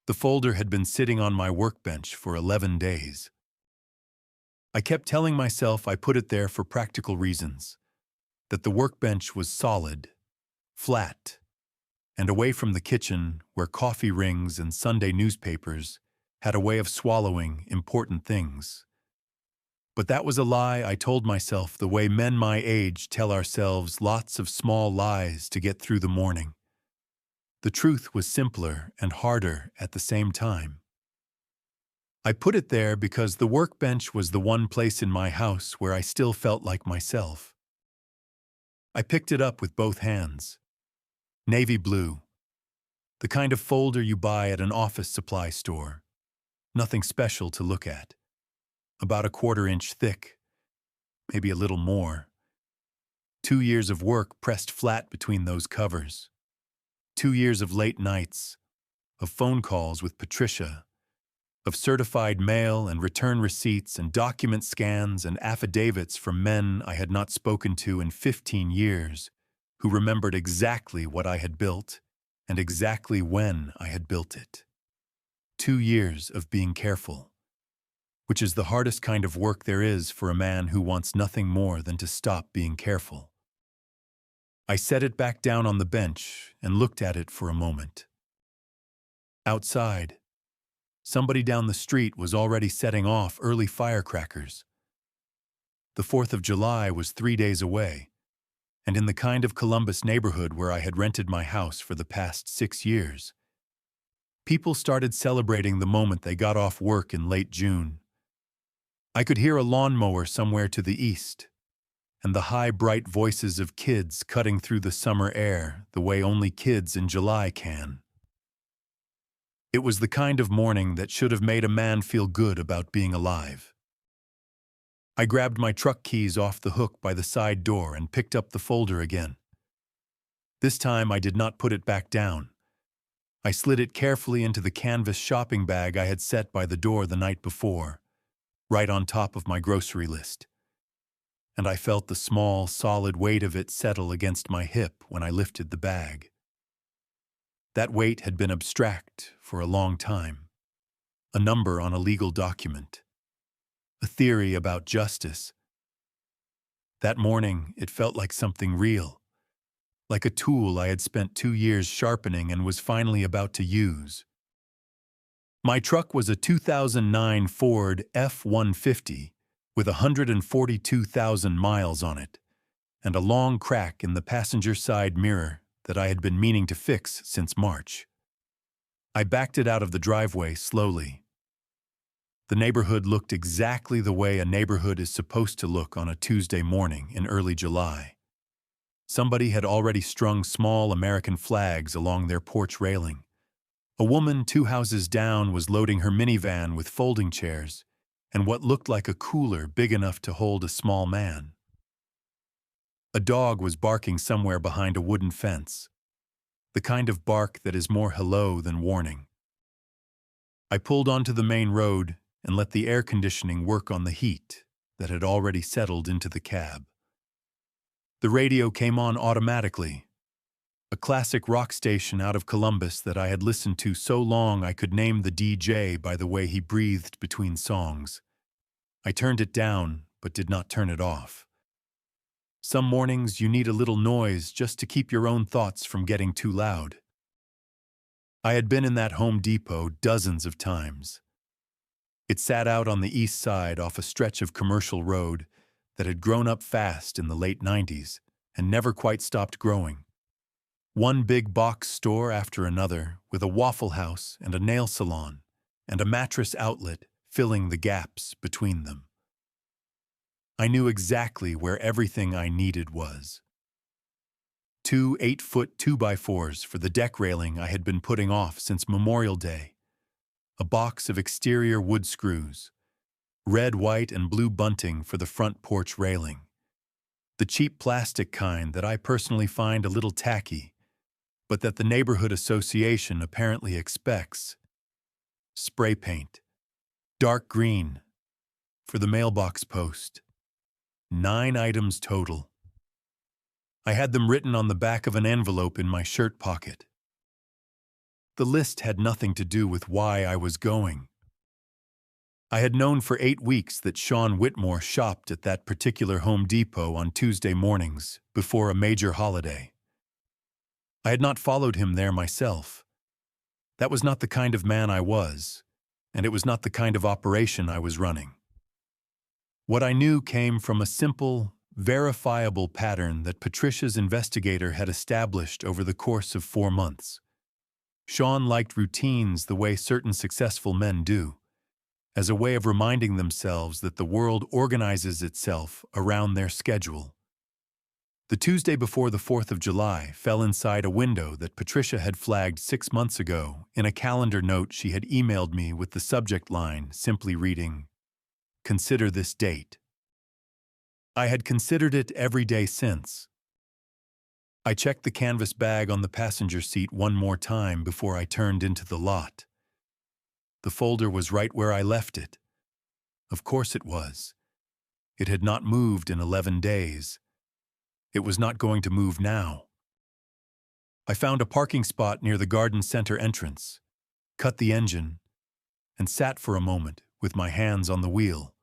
The folder had been sitting on my workbench for 11 days. I kept telling myself I put it there for practical reasons, that the workbench was solid, flat, and away from the kitchen where coffee rings and Sunday newspapers had a way of swallowing important things. But that was a lie I told myself, the way men my age tell ourselves lots of small lies to get through the morning. The truth was simpler and harder at the same time. I put it there because the workbench was the one place in my house where I still felt like myself. I picked it up with both hands. Navy blue. The kind of folder you buy at an office supply store. Nothing special to look at. About a 1/4 inch thick. Maybe a little more. 2 years of work pressed flat between those covers. 2 years of late nights, of phone calls with Patricia, of certified mail and return receipts and document scans and affidavits from men I had not spoken to in 15 years, who remembered exactly what I had built and exactly when I had built it. 2 years of being careful, which is the hardest kind of work there is for a man who wants nothing more than to stop being careful. I set it back down on the bench and looked at it for a moment. Outside, somebody down the street was already setting off early firecrackers. The 4th of July was 3 days away, and in the kind of Columbus neighborhood where I had rented my house for the past 6 years, people started celebrating the moment they got off work in late June. I could hear a lawnmower somewhere to the east, and the high, bright voices of kids cutting through the summer air the way only kids in July can. It was the kind of morning that should have made a man feel good about being alive. I grabbed my truck keys off the hook by the side door and picked up the folder again. This time I did not put it back down. I slid it carefully into the canvas shopping bag I had set by the door the night before, right on top of my grocery list. And I felt the small, solid weight of it settle against my hip when I lifted the bag. That weight had been abstract for a long time. A number on a legal document. A theory about justice. That morning, it felt like something real. Like a tool I had spent 2 years sharpening and was finally about to use. My truck was a 2009 Ford F-150 with 142,000 miles on it, and a long crack in the passenger side mirror that I had been meaning to fix since March. I backed it out of the driveway slowly. The neighborhood looked exactly the way a neighborhood is supposed to look on a Tuesday morning in early July. Somebody had already strung small American flags along their porch railing. A woman 2 houses down was loading her minivan with folding chairs and what looked like a cooler big enough to hold a small man. A dog was barking somewhere behind a wooden fence, the kind of bark that is more hello than warning. I pulled onto the main road and let the air conditioning work on the heat that had already settled into the cab. The radio came on automatically, a classic rock station out of Columbus that I had listened to so long I could name the DJ by the way he breathed between songs. I turned it down, but did not turn it off. Some mornings you need a little noise just to keep your own thoughts from getting too loud. I had been in that Home Depot dozens of times. It sat out on the east side off a stretch of commercial road that had grown up fast in the late 90s and never quite stopped growing. One big box store after another, with a Waffle House and a nail salon and a mattress outlet filling the gaps between them. I knew exactly where everything I needed was. 2 8-foot 2x4s for the deck railing I had been putting off since Memorial Day. A box of exterior wood screws. Red, white, and blue bunting for the front porch railing. The cheap plastic kind that I personally find a little tacky, but that the neighborhood association apparently expects. Spray paint. Dark green. For the mailbox post. 9 items total. I had them written on the back of an envelope in my shirt pocket. The list had nothing to do with why I was going. I had known for 8 weeks that Sean Whitmore shopped at that particular Home Depot on Tuesday mornings before a major holiday. I had not followed him there myself. That was not the kind of man I was, and it was not the kind of operation I was running. What I knew came from a simple, verifiable pattern that Patricia's investigator had established over the course of 4 months. Sean liked routines the way certain successful men do, as a way of reminding themselves that the world organizes itself around their schedule. The Tuesday before the 4th of July fell inside a window that Patricia had flagged 6 months ago in a calendar note she had emailed me with the subject line simply reading, "Consider this date." I had considered it every day since. I checked the canvas bag on the passenger seat one more time before I turned into the lot. The folder was right where I left it. Of course it was. It had not moved in 11 days. It was not going to move now. I found a parking spot near the garden center entrance, cut the engine, and sat for a moment with my hands on the wheel.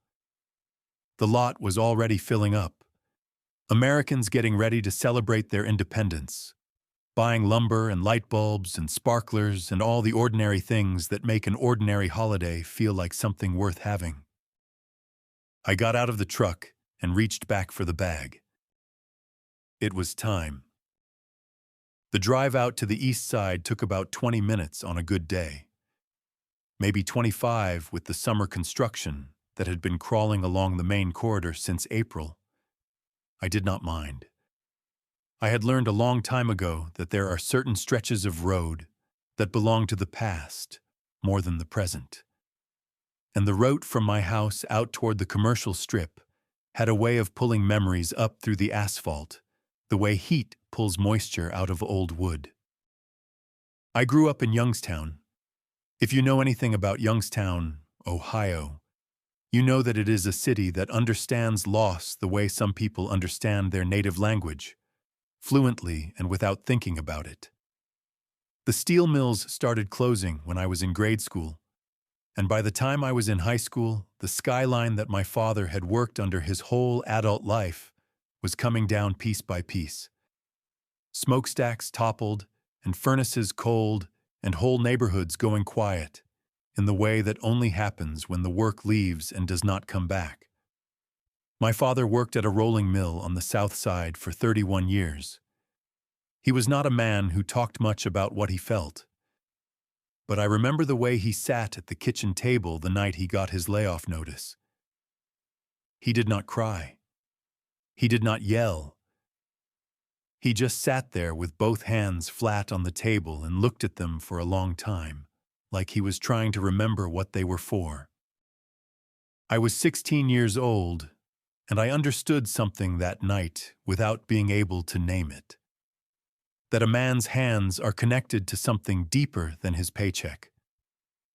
The lot was already filling up. Americans getting ready to celebrate their independence, buying lumber and light bulbs and sparklers and all the ordinary things that make an ordinary holiday feel like something worth having. I got out of the truck and reached back for the bag. It was time. The drive out to the east side took about 20 minutes on a good day. Maybe 25 with the summer construction that had been crawling along the main corridor since April. I did not mind. I had learned a long time ago that there are certain stretches of road that belong to the past more than the present. And the route from my house out toward the commercial strip had a way of pulling memories up through the asphalt, the way heat pulls moisture out of old wood. I grew up in Youngstown. If you know anything about Youngstown, Ohio, you know that it is a city that understands loss the way some people understand their native language, fluently and without thinking about it. The steel mills started closing when I was in grade school, and by the time I was in high school, the skyline that my father had worked under his whole adult life was coming down piece by piece. Smokestacks toppled, and furnaces cold, and whole neighborhoods going quiet, in the way that only happens when the work leaves and does not come back. My father worked at a rolling mill on the south side for 31 years. He was not a man who talked much about what he felt. But I remember the way he sat at the kitchen table the night he got his layoff notice. He did not cry. He did not yell. He just sat there with both hands flat on the table and looked at them for a long time, like he was trying to remember what they were for. I was 16 years old, and I understood something that night without being able to name it. That a man's hands are connected to something deeper than his paycheck.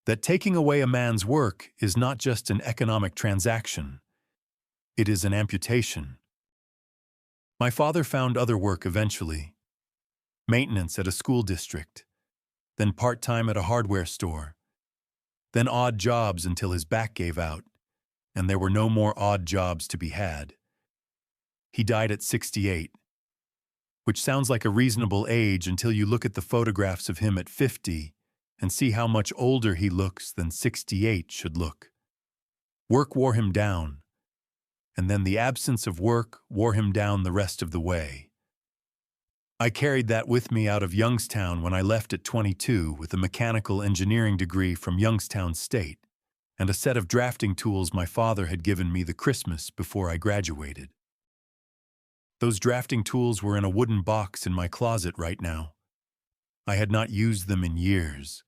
That taking away a man's work is not just an economic transaction. It is an amputation. My father found other work eventually. Maintenance at a school district, then part-time at a hardware store, then odd jobs until his back gave out, and there were no more odd jobs to be had. He died at 68, which sounds like a reasonable age until you look at the photographs of him at 50 and see how much older he looks than 68 should look. Work wore him down, and then the absence of work wore him down the rest of the way. I carried that with me out of Youngstown when I left at 22 with a mechanical engineering degree from Youngstown State and a set of drafting tools my father had given me the Christmas before I graduated. Those drafting tools were in a wooden box in my closet right now. I had not used them in years,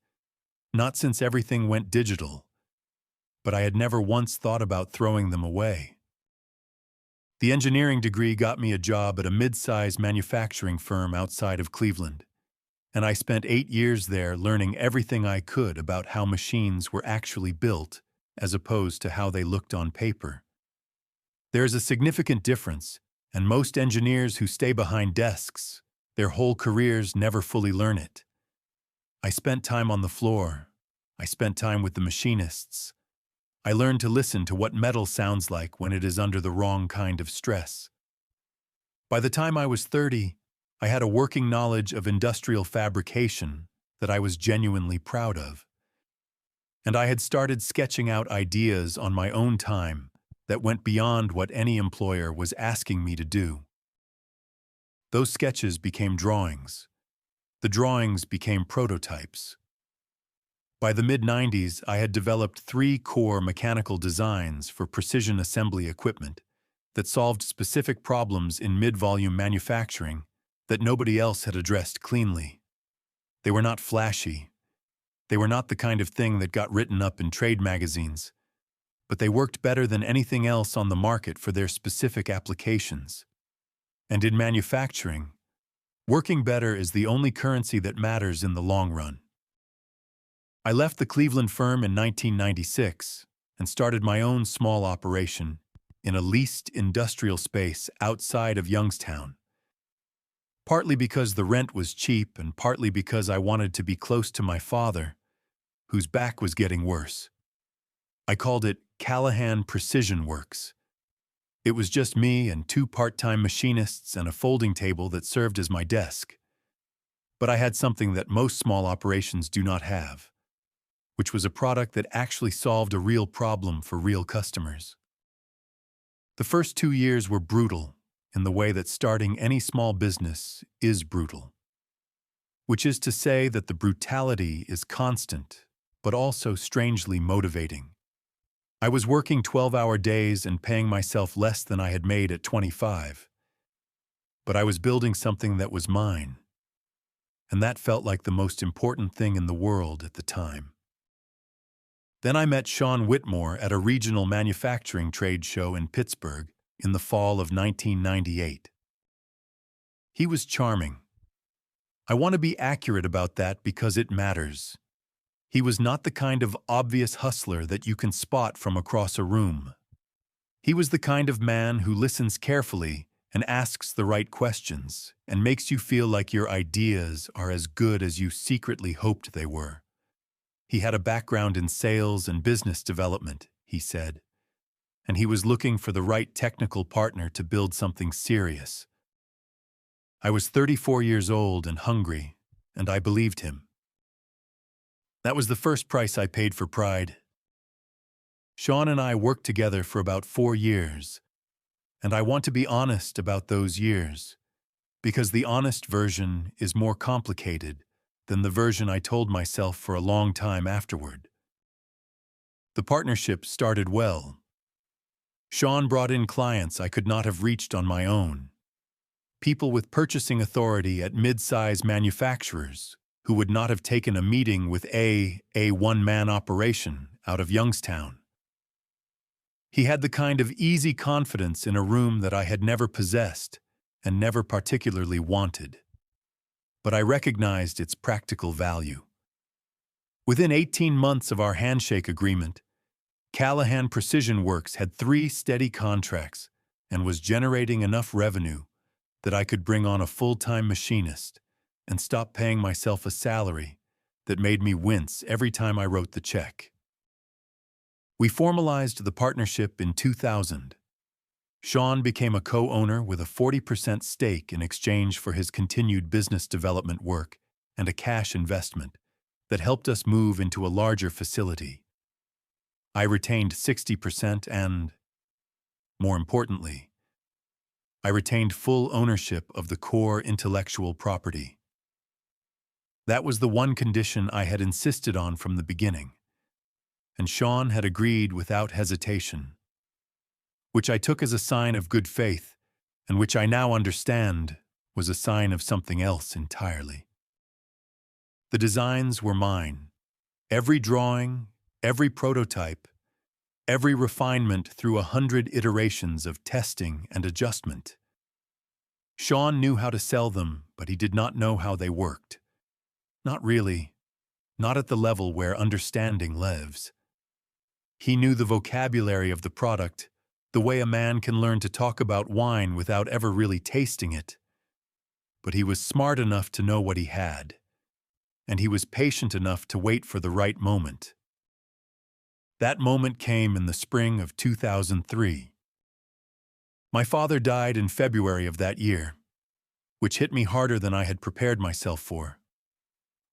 not since everything went digital, but I had never once thought about throwing them away. The engineering degree got me a job at a mid-size manufacturing firm outside of Cleveland, and I spent 8 years there learning everything I could about how machines were actually built as opposed to how they looked on paper. There is a significant difference, and most engineers who stay behind desks, their whole careers never fully learn it. I spent time on the floor. I spent time with the machinists. I learned to listen to what metal sounds like when it is under the wrong kind of stress. By the time I was 30, I had a working knowledge of industrial fabrication that I was genuinely proud of. And I had started sketching out ideas on my own time that went beyond what any employer was asking me to do. Those sketches became drawings. The drawings became prototypes. By the mid-90s, I had developed 3 core mechanical designs for precision assembly equipment that solved specific problems in mid-volume manufacturing that nobody else had addressed cleanly. They were not flashy. They were not the kind of thing that got written up in trade magazines, but they worked better than anything else on the market for their specific applications. And in manufacturing, working better is the only currency that matters in the long run. I left the Cleveland firm in 1996 and started my own small operation in a leased industrial space outside of Youngstown. Partly because the rent was cheap and partly because I wanted to be close to my father, whose back was getting worse. I called it Callahan Precision Works. It was just me and 2 part-time machinists and a folding table that served as my desk. But I had something that most small operations do not have, which was a product that actually solved a real problem for real customers. The first 2 years were brutal in the way that starting any small business is brutal, which is to say that the brutality is constant, but also strangely motivating. I was working 12-hour days and paying myself less than I had made at 25. But I was building something that was mine, and that felt like the most important thing in the world at the time. Then I met Sean Whitmore at a regional manufacturing trade show in Pittsburgh in the fall of 1998. He was charming. I want to be accurate about that because it matters. He was not the kind of obvious hustler that you can spot from across a room. He was the kind of man who listens carefully and asks the right questions and makes you feel like your ideas are as good as you secretly hoped they were. He had a background in sales and business development, he said, and he was looking for the right technical partner to build something serious. I was 34 years old and hungry, and I believed him. That was the first price I paid for pride. Sean and I worked together for about 4 years, and I want to be honest about those years, because the honest version is more complicated than the version I told myself for a long time afterward. The partnership started well. Sean brought in clients I could not have reached on my own, people with purchasing authority at mid-size manufacturers who would not have taken a meeting with a one-man operation out of Youngstown. He had the kind of easy confidence in a room that I had never possessed and never particularly wanted. But I recognized its practical value. Within 18 months of our handshake agreement, Callahan Precision Works had 3 steady contracts and was generating enough revenue that I could bring on a full-time machinist and stop paying myself a salary that made me wince every time I wrote the check. We formalized the partnership in 2000. Sean became a co-owner with a 40% stake in exchange for his continued business development work and a cash investment that helped us move into a larger facility. I retained 60% and, more importantly, I retained full ownership of the core intellectual property. That was the one condition I had insisted on from the beginning, and Sean had agreed without hesitation, which I took as a sign of good faith, and which I now understand was a sign of something else entirely. The designs were mine. Every drawing, every prototype, every refinement through 100 iterations of testing and adjustment. Sean knew how to sell them, but he did not know how they worked. Not really, not at the level where understanding lives. He knew the vocabulary of the product, the way a man can learn to talk about wine without ever really tasting it. But he was smart enough to know what he had, and he was patient enough to wait for the right moment. That moment came in the spring of 2003. My father died in February of that year, which hit me harder than I had prepared myself for.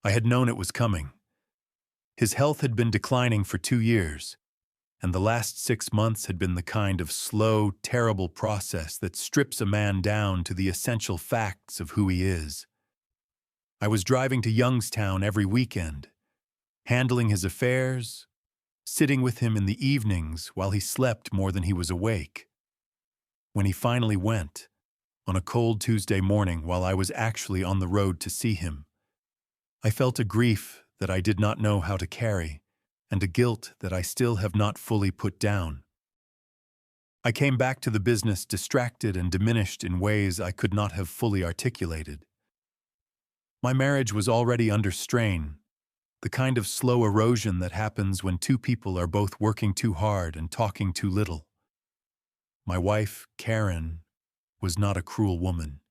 I had known it was coming. His health had been declining for 2 years, and the last 6 months had been the kind of slow, terrible process that strips a man down to the essential facts of who he is. I was driving to Youngstown every weekend, handling his affairs, sitting with him in the evenings while he slept more than he was awake. When he finally went, on a cold Tuesday morning while I was actually on the road to see him, I felt a grief that I did not know how to carry, and a guilt that I still have not fully put down. I came back to the business distracted and diminished in ways I could not have fully articulated. My marriage was already under strain, the kind of slow erosion that happens when two people are both working too hard and talking too little. My wife, Karen, was not a cruel woman,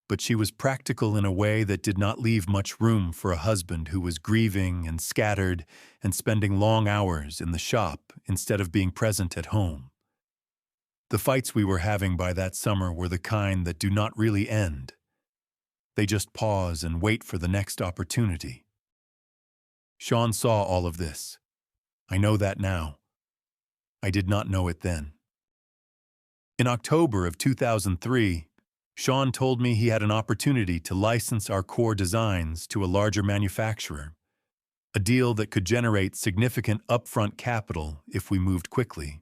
but she was practical in a way that did not leave much room for a husband who was grieving and scattered and spending long hours in the shop instead of being present at home. The fights we were having by that summer were the kind that do not really end. They just pause and wait for the next opportunity. Sean saw all of this. I know that now. I did not know it then. In October of 2003, Sean told me he had an opportunity to license our core designs to a larger manufacturer, a deal that could generate significant upfront capital if we moved quickly.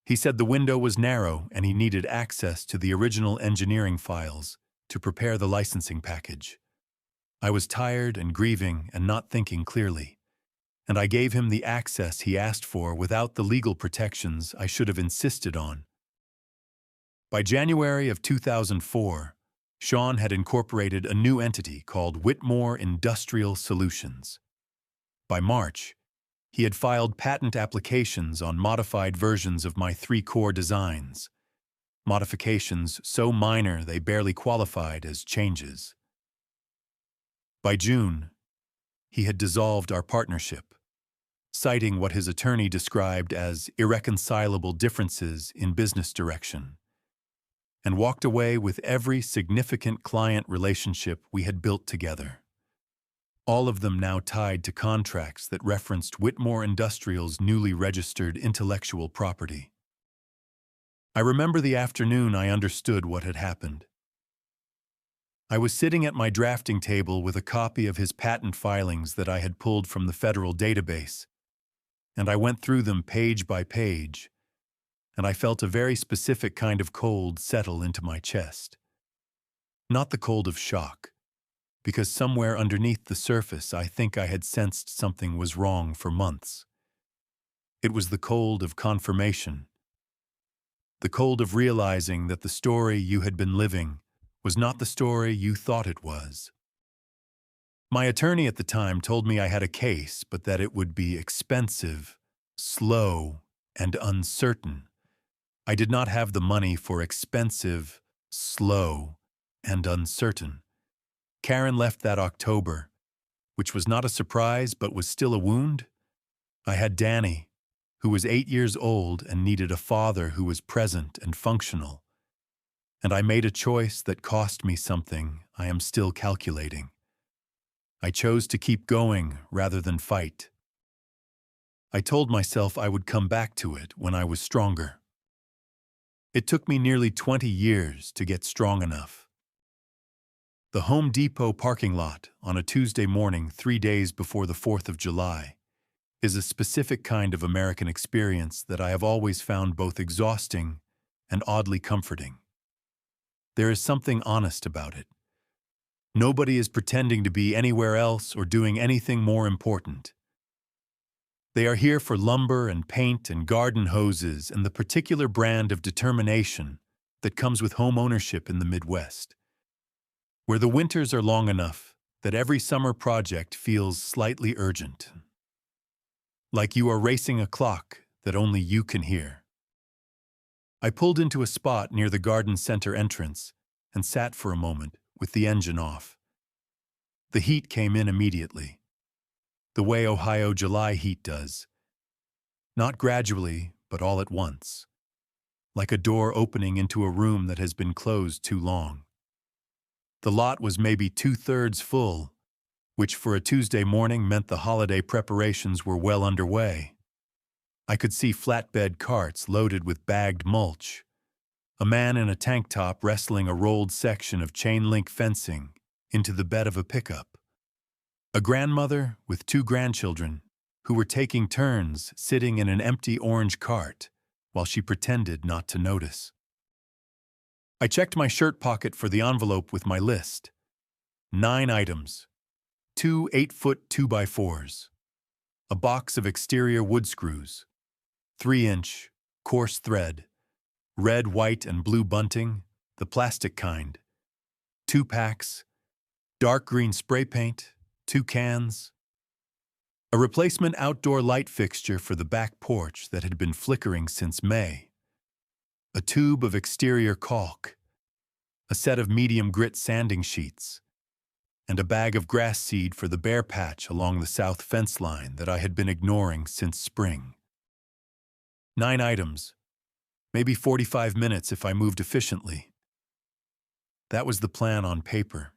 He said the window was narrow and he needed access to the original engineering files to prepare the licensing package. I was tired and grieving and not thinking clearly, and I gave him the access he asked for without the legal protections I should have insisted on. By January of 2004, Sean had incorporated a new entity called Whitmore Industrial Solutions. By March, he had filed patent applications on modified versions of my 3 core designs, modifications so minor they barely qualified as changes. By June, he had dissolved our partnership, citing what his attorney described as irreconcilable differences in business direction, and walked away with every significant client relationship we had built together, all of them now tied to contracts that referenced Whitmore Industrial's newly registered intellectual property. I remember the afternoon I understood what had happened. I was sitting at my drafting table with a copy of his patent filings that I had pulled from the federal database, and I went through them page by page, and I felt a very specific kind of cold settle into my chest. Not the cold of shock, because somewhere underneath the surface I think I had sensed something was wrong for months. It was the cold of confirmation, the cold of realizing that the story you had been living was not the story you thought it was. My attorney at the time told me I had a case, but that it would be expensive, slow, and uncertain. I did not have the money for expensive, slow, and uncertain. Karen left that October, which was not a surprise but was still a wound. I had Danny, who was 8 years old and needed a father who was present and functional. And I made a choice that cost me something I am still calculating. I chose to keep going rather than fight. I told myself I would come back to it when I was stronger. It took me nearly 20 years to get strong enough. The Home Depot parking lot on a Tuesday morning 3 days before the 4th of July is a specific kind of American experience that I have always found both exhausting and oddly comforting. There is something honest about it. Nobody is pretending to be anywhere else or doing anything more important. They are here for lumber and paint and garden hoses and the particular brand of determination that comes with home ownership in the Midwest, where the winters are long enough that every summer project feels slightly urgent, like you are racing a clock that only you can hear. I pulled into a spot near the garden center entrance and sat for a moment with the engine off. The heat came in immediately, the way Ohio July heat does. Not gradually, but all at once, like a door opening into a room that has been closed too long. The lot was maybe 2/3 full, which for a Tuesday morning meant the holiday preparations were well underway. I could see flatbed carts loaded with bagged mulch, a man in a tank top wrestling a rolled section of chain-link fencing into the bed of a pickup, a grandmother with 2 grandchildren who were taking turns sitting in an empty orange cart while she pretended not to notice. I checked my shirt pocket for the envelope with my list. 9 items, 2 8-foot 2x4s, a box of exterior wood screws, 3-inch, coarse thread, red, white, and blue bunting, the plastic kind, 2 packs, dark green spray paint, 2 cans, a replacement outdoor light fixture for the back porch that had been flickering since May, a tube of exterior caulk, a set of medium grit sanding sheets, and a bag of grass seed for the bare patch along the south fence line that I had been ignoring since spring. 9 items, maybe 45 minutes if I moved efficiently. That was the plan on paper.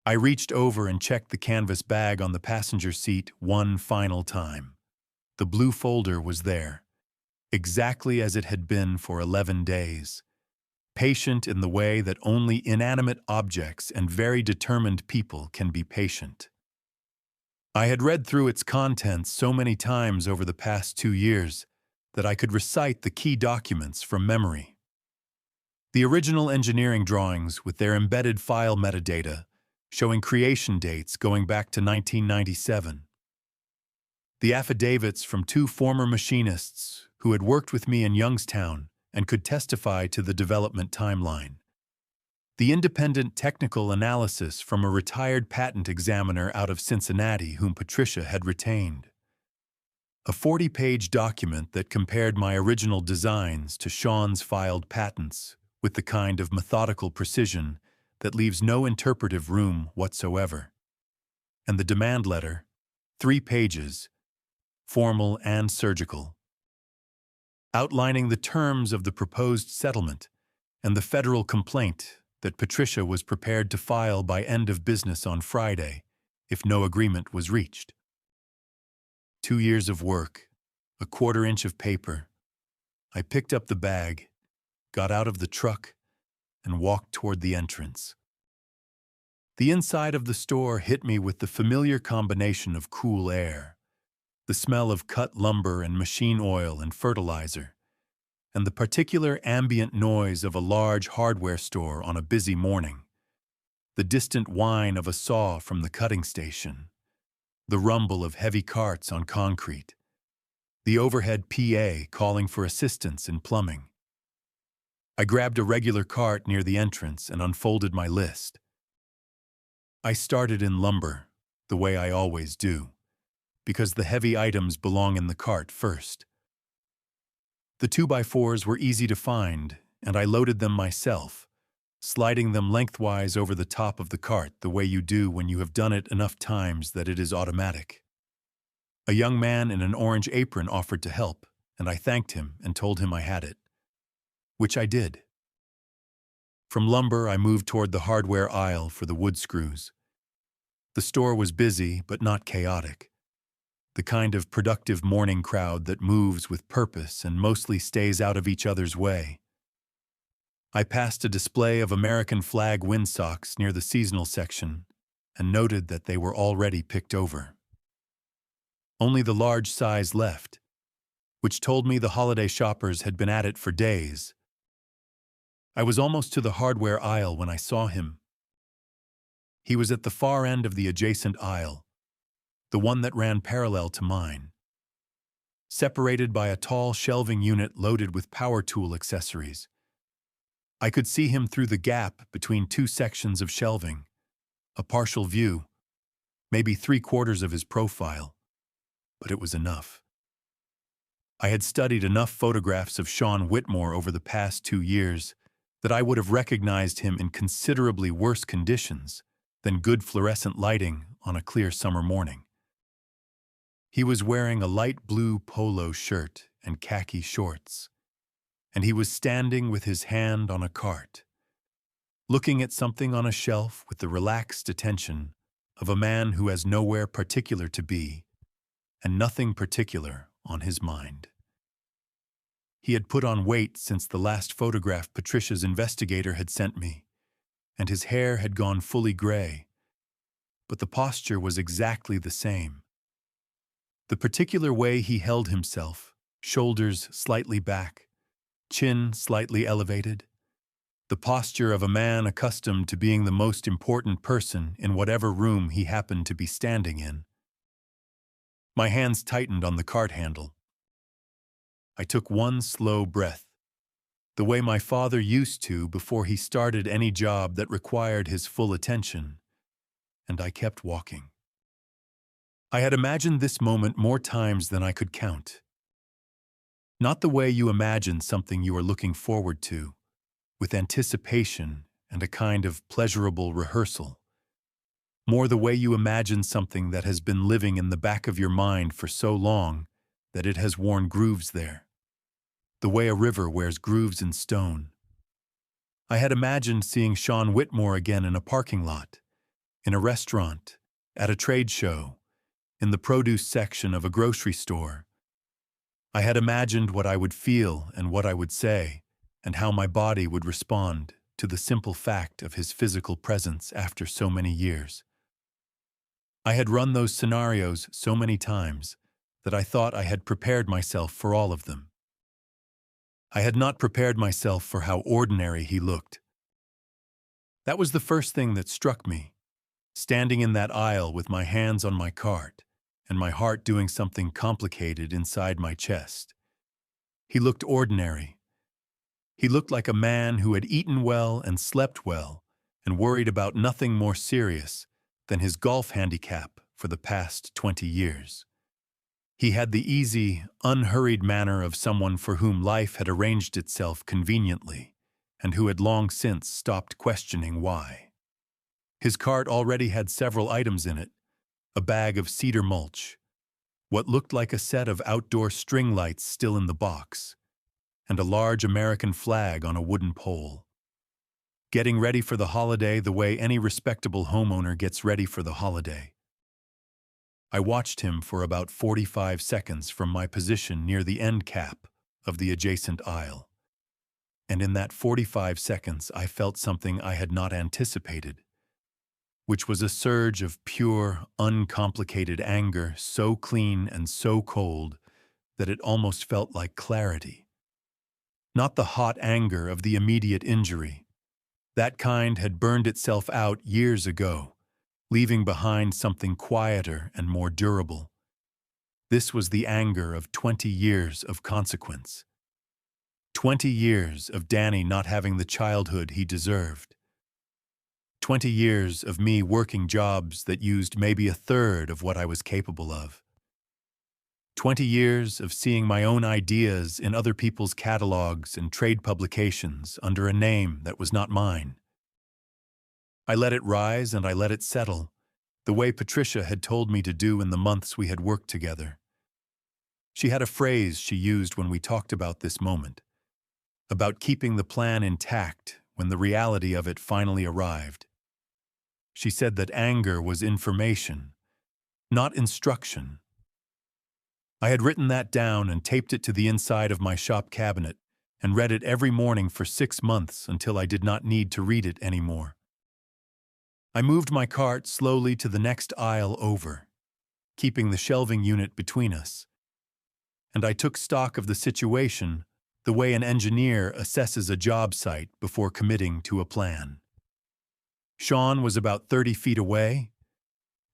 I reached over and checked the canvas bag on the passenger seat one final time. The blue folder was there, exactly as it had been for 11 days, patient in the way that only inanimate objects and very determined people can be patient. I had read through its contents so many times over the past 2 years that I could recite the key documents from memory. The original engineering drawings with their embedded file metadata showing creation dates going back to 1997. The affidavits from 2 former machinists who had worked with me in Youngstown and could testify to the development timeline. The independent technical analysis from a retired patent examiner out of Cincinnati whom Patricia had retained. A 40-page document that compared my original designs to Sean's filed patents with the kind of methodical precision that leaves no interpretive room whatsoever. And the demand letter, 3 pages, formal and surgical, outlining the terms of the proposed settlement and the federal complaint that Patricia was prepared to file by end of business on Friday if no agreement was reached. 2 years of work, a 1/4 inch of paper. I picked up the bag, got out of the truck, and walked toward the entrance. The inside of the store hit me with the familiar combination of cool air, the smell of cut lumber and machine oil and fertilizer, and the particular ambient noise of a large hardware store on a busy morning, the distant whine of a saw from the cutting station, the rumble of heavy carts on concrete, the overhead PA calling for assistance in plumbing. I grabbed a regular cart near the entrance and unfolded my list. I started in lumber, the way I always do, because the heavy items belong in the cart first. The 2x4s were easy to find, and I loaded them myself, sliding them lengthwise over the top of the cart the way you do when you have done it enough times that it is automatic. A young man in an orange apron offered to help, and I thanked him and told him I had it, which I did. From lumber, I moved toward the hardware aisle for the wood screws. The store was busy, but not chaotic. The kind of productive morning crowd that moves with purpose and mostly stays out of each other's way. I passed a display of American flag windsocks near the seasonal section and noted that they were already picked over. Only the large size left, which told me the holiday shoppers had been at it for days. I was almost to the hardware aisle when I saw him. He was at the far end of the adjacent aisle, the one that ran parallel to mine, separated by a tall shelving unit loaded with power tool accessories. I could see him through the gap between 2 sections of shelving, a partial view, maybe 3/4 of his profile, but it was enough. I had studied enough photographs of Sean Whitmore over the past 2 years that I would have recognized him in considerably worse conditions than good fluorescent lighting on a clear summer morning. He was wearing a light blue polo shirt and khaki shorts, and he was standing with his hand on a cart, looking at something on a shelf with the relaxed attention of a man who has nowhere particular to be and nothing particular on his mind. He had put on weight since the last photograph Patricia's investigator had sent me, and his hair had gone fully gray, but the posture was exactly the same. The particular way he held himself, shoulders slightly back, chin slightly elevated, the posture of a man accustomed to being the most important person in whatever room he happened to be standing in. My hands tightened on the cart handle. I took one slow breath, the way my father used to before he started any job that required his full attention, and I kept walking. I had imagined this moment more times than I could count. Not the way you imagine something you are looking forward to, with anticipation and a kind of pleasurable rehearsal. More the way you imagine something that has been living in the back of your mind for so long that it has worn grooves there. The way a river wears grooves in stone. I had imagined seeing Sean Whitmore again in a parking lot, in a restaurant, at a trade show, in the produce section of a grocery store. I had imagined what I would feel and what I would say, and how my body would respond to the simple fact of his physical presence after so many years. I had run those scenarios so many times that I thought I had prepared myself for all of them. I had not prepared myself for how ordinary he looked. That was the first thing that struck me, standing in that aisle with my hands on my cart and my heart doing something complicated inside my chest. He looked ordinary. He looked like a man who had eaten well and slept well and worried about nothing more serious than his golf handicap for the past 20 years. He had the easy, unhurried manner of someone for whom life had arranged itself conveniently and who had long since stopped questioning why. His cart already had several items in it: a bag of cedar mulch, what looked like a set of outdoor string lights still in the box, and a large American flag on a wooden pole. Getting ready for the holiday the way any respectable homeowner gets ready for the holiday. I watched him for about 45 seconds from my position near the end cap of the adjacent aisle. And in that 45 seconds I felt something I had not anticipated, which was a surge of pure, uncomplicated anger so clean and so cold that it almost felt like clarity. Not the hot anger of the immediate injury. That kind had burned itself out years ago, leaving behind something quieter and more durable. This was the anger of 20 years of consequence. 20 years of Danny not having the childhood he deserved. 20 years of me working jobs that used maybe a third of what I was capable of. 20 years of seeing my own ideas in other people's catalogs and trade publications under a name that was not mine. I let it rise and I let it settle, the way Patricia had told me to do in the months we had worked together. She had a phrase she used when we talked about this moment, about keeping the plan intact when the reality of it finally arrived. She said that anger was information, not instruction. I had written that down and taped it to the inside of my shop cabinet and read it every morning for 6 months until I did not need to read it anymore. I moved my cart slowly to the next aisle over, keeping the shelving unit between us, and I took stock of the situation the way an engineer assesses a job site before committing to a plan. Sean was about 30 feet away,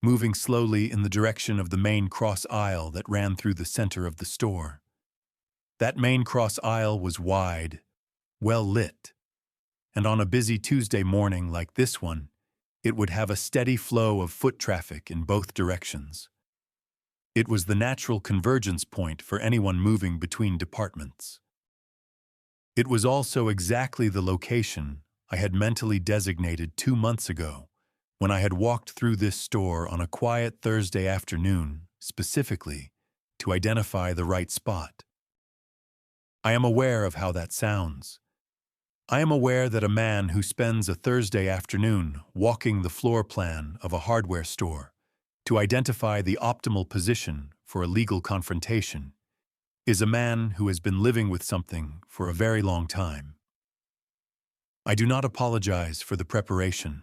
moving slowly in the direction of the main cross aisle that ran through the center of the store. That main cross aisle was wide, well lit, and on a busy Tuesday morning like this one, it would have a steady flow of foot traffic in both directions. It was the natural convergence point for anyone moving between departments. It was also exactly the location I had mentally designated 2 months ago when I had walked through this store on a quiet Thursday afternoon, specifically to identify the right spot. I am aware of how that sounds. I am aware that a man who spends a Thursday afternoon walking the floor plan of a hardware store to identify the optimal position for a legal confrontation is a man who has been living with something for a very long time. I do not apologize for the preparation.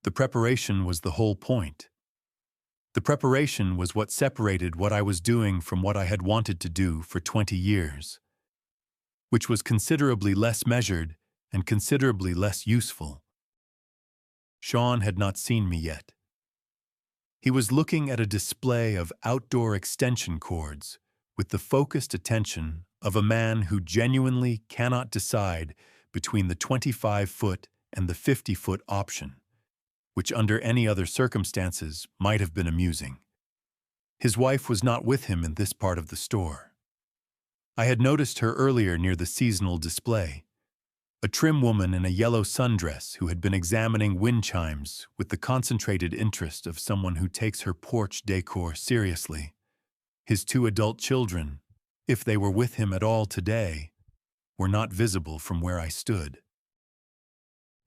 The preparation was the whole point. The preparation was what separated what I was doing from what I had wanted to do for 20 years, which was considerably less measured and considerably less useful. Sean had not seen me yet. He was looking at a display of outdoor extension cords with the focused attention of a man who genuinely cannot decide between the 25-foot and the 50-foot option, which under any other circumstances might have been amusing. His wife was not with him in this part of the store. I had noticed her earlier near the seasonal display, a trim woman in a yellow sundress who had been examining wind chimes with the concentrated interest of someone who takes her porch decor seriously. His 2 adult children, if they were with him at all today, were not visible from where I stood.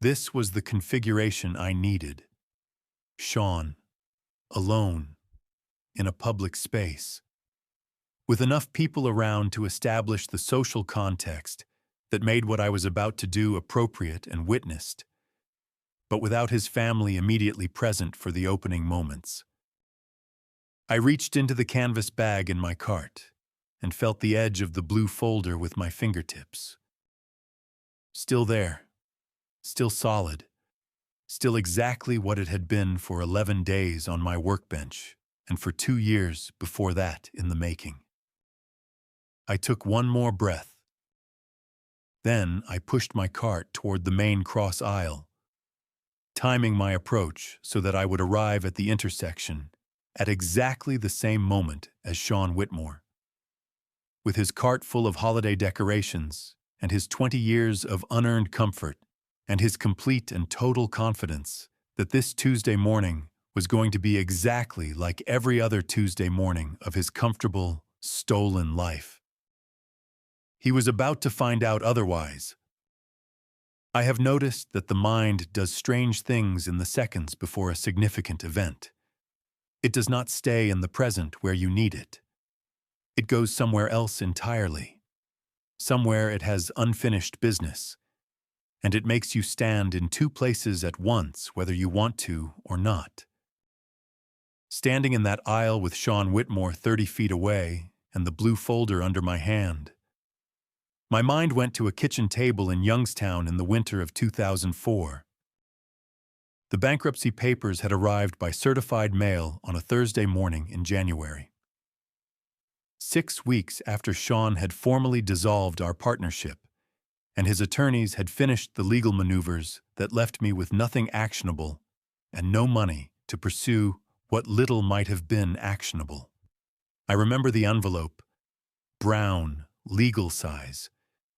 This was the configuration I needed. Sean, alone, in a public space, with enough people around to establish the social context that made what I was about to do appropriate and witnessed, but without his family immediately present for the opening moments. I reached into the canvas bag in my cart and felt the edge of the blue folder with my fingertips. Still there, still solid, still exactly what it had been for 11 days on my workbench and for 2 years before that in the making. I took one more breath. Then I pushed my cart toward the main cross aisle, timing my approach so that I would arrive at the intersection at exactly the same moment as Sean Whitmore. With his cart full of holiday decorations and his 20 years of unearned comfort and his complete and total confidence that this Tuesday morning was going to be exactly like every other Tuesday morning of his comfortable, stolen life. He was about to find out otherwise. I have noticed that the mind does strange things in the seconds before a significant event. It does not stay in the present where you need it. It goes somewhere else entirely. Somewhere it has unfinished business, and it makes you stand in 2 places at once whether you want to or not. Standing in that aisle with Sean Whitmore 30 feet away and the blue folder under my hand, my mind went to a kitchen table in Youngstown in the winter of 2004. The bankruptcy papers had arrived by certified mail on a Thursday morning in January. 6 weeks after Sean had formally dissolved our partnership, and his attorneys had finished the legal maneuvers that left me with nothing actionable and no money to pursue what little might have been actionable. I remember the envelope, brown, legal size,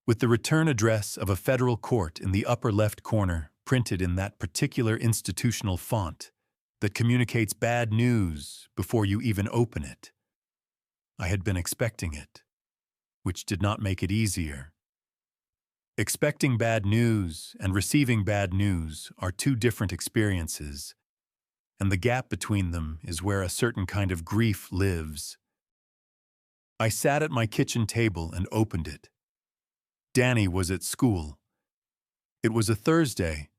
with the return address of a federal court in the upper left corner printed in that particular institutional font that communicates bad news before you even open it. I had been expecting it, which did not make it easier. Expecting bad news and receiving bad news are 2 different experiences, and the gap between them is where a certain kind of grief lives. I sat at my kitchen table and opened it. Danny was at school. It was a Thursday,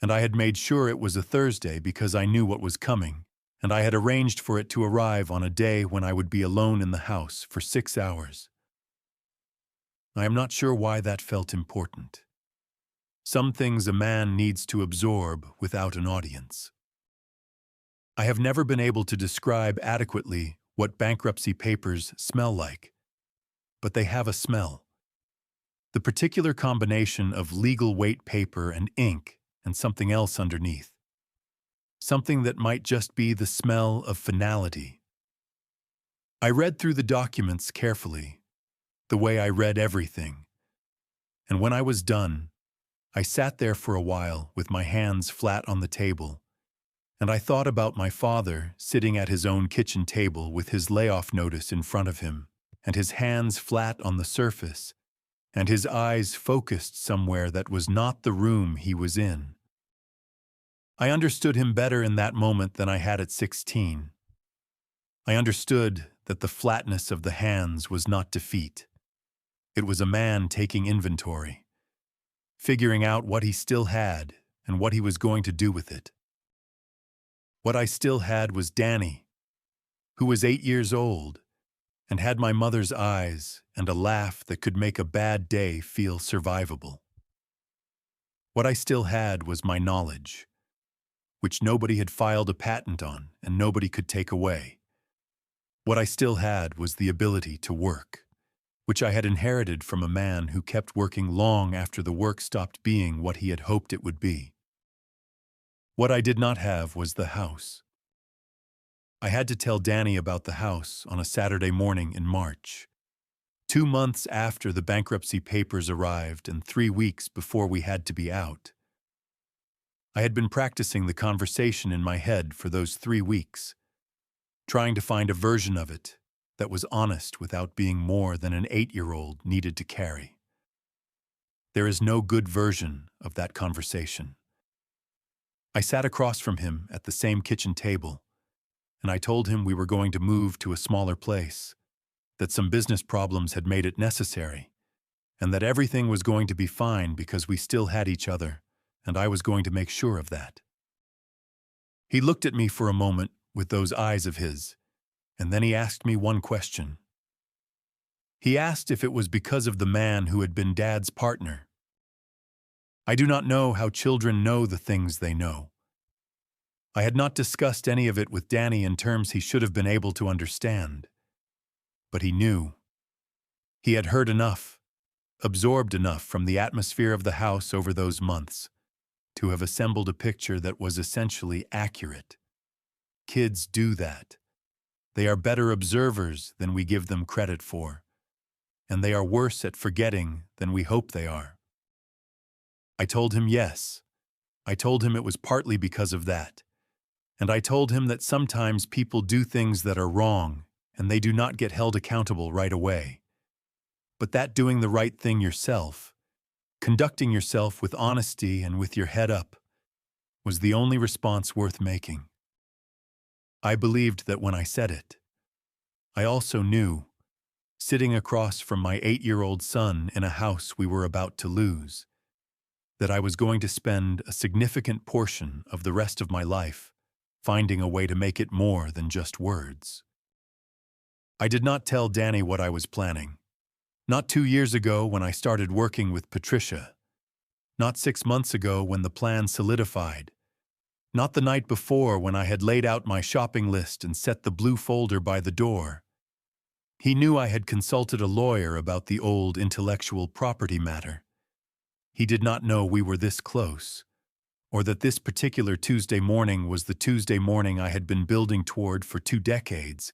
and I had made sure it was a Thursday because I knew what was coming, and I had arranged for it to arrive on a day when I would be alone in the house for 6 hours. I am not sure why that felt important. Some things a man needs to absorb without an audience. I have never been able to describe adequately what bankruptcy papers smell like, but they have a smell. The particular combination of legal weight paper and ink and something else underneath. Something that might just be the smell of finality. I read through the documents carefully, the way I read everything. And when I was done, I sat there for a while with my hands flat on the table And I thought about my father sitting at his own kitchen table with his layoff notice in front of him, and his hands flat on the surface, and his eyes focused somewhere that was not the room he was in. I understood him better in that moment than I had at 16. I understood that the flatness of the hands was not defeat. It was a man taking inventory, figuring out what he still had and what he was going to do with it. What I still had was Danny, who was 8 years old and had my mother's eyes and a laugh that could make a bad day feel survivable. What I still had was my knowledge, which nobody had filed a patent on and nobody could take away. What I still had was the ability to work, which I had inherited from a man who kept working long after the work stopped being what he had hoped it would be. What I did not have was the house. I had to tell Danny about the house on a Saturday morning in March, 2 months after the bankruptcy papers arrived and 3 weeks before we had to be out. I had been practicing the conversation in my head for those 3 weeks, trying to find a version of it that was honest without being more than an 8-year-old needed to carry. There is no good version of that conversation. I sat across from him at the same kitchen table, and I told him we were going to move to a smaller place, that some business problems had made it necessary, and that everything was going to be fine because we still had each other, and I was going to make sure of that. He looked at me for a moment with those eyes of his, and then he asked me one question. He asked if it was because of the man who had been Dad's partner. I do not know how children know the things they know. I had not discussed any of it with Danny in terms he should have been able to understand. But he knew. He had heard enough, absorbed enough from the atmosphere of the house over those months, to have assembled a picture that was essentially accurate. Kids do that. They are better observers than we give them credit for, and they are worse at forgetting than we hope they are. I told him yes. I told him it was partly because of that. And I told him that sometimes people do things that are wrong, and they do not get held accountable right away. But that doing the right thing yourself, conducting yourself with honesty and with your head up, was the only response worth making. I believed that when I said it. I also knew, sitting across from my 8-year-old son in a house we were about to lose, that I was going to spend a significant portion of the rest of my life finding a way to make it more than just words. I did not tell Danny what I was planning. Not 2 years ago when I started working with Patricia. Not 6 months ago when the plan solidified. Not the night before when I had laid out my shopping list and set the blue folder by the door. He knew I had consulted a lawyer about the old intellectual property matter. He did not know we were this close, or that this particular Tuesday morning was the Tuesday morning I had been building toward for 2 decades.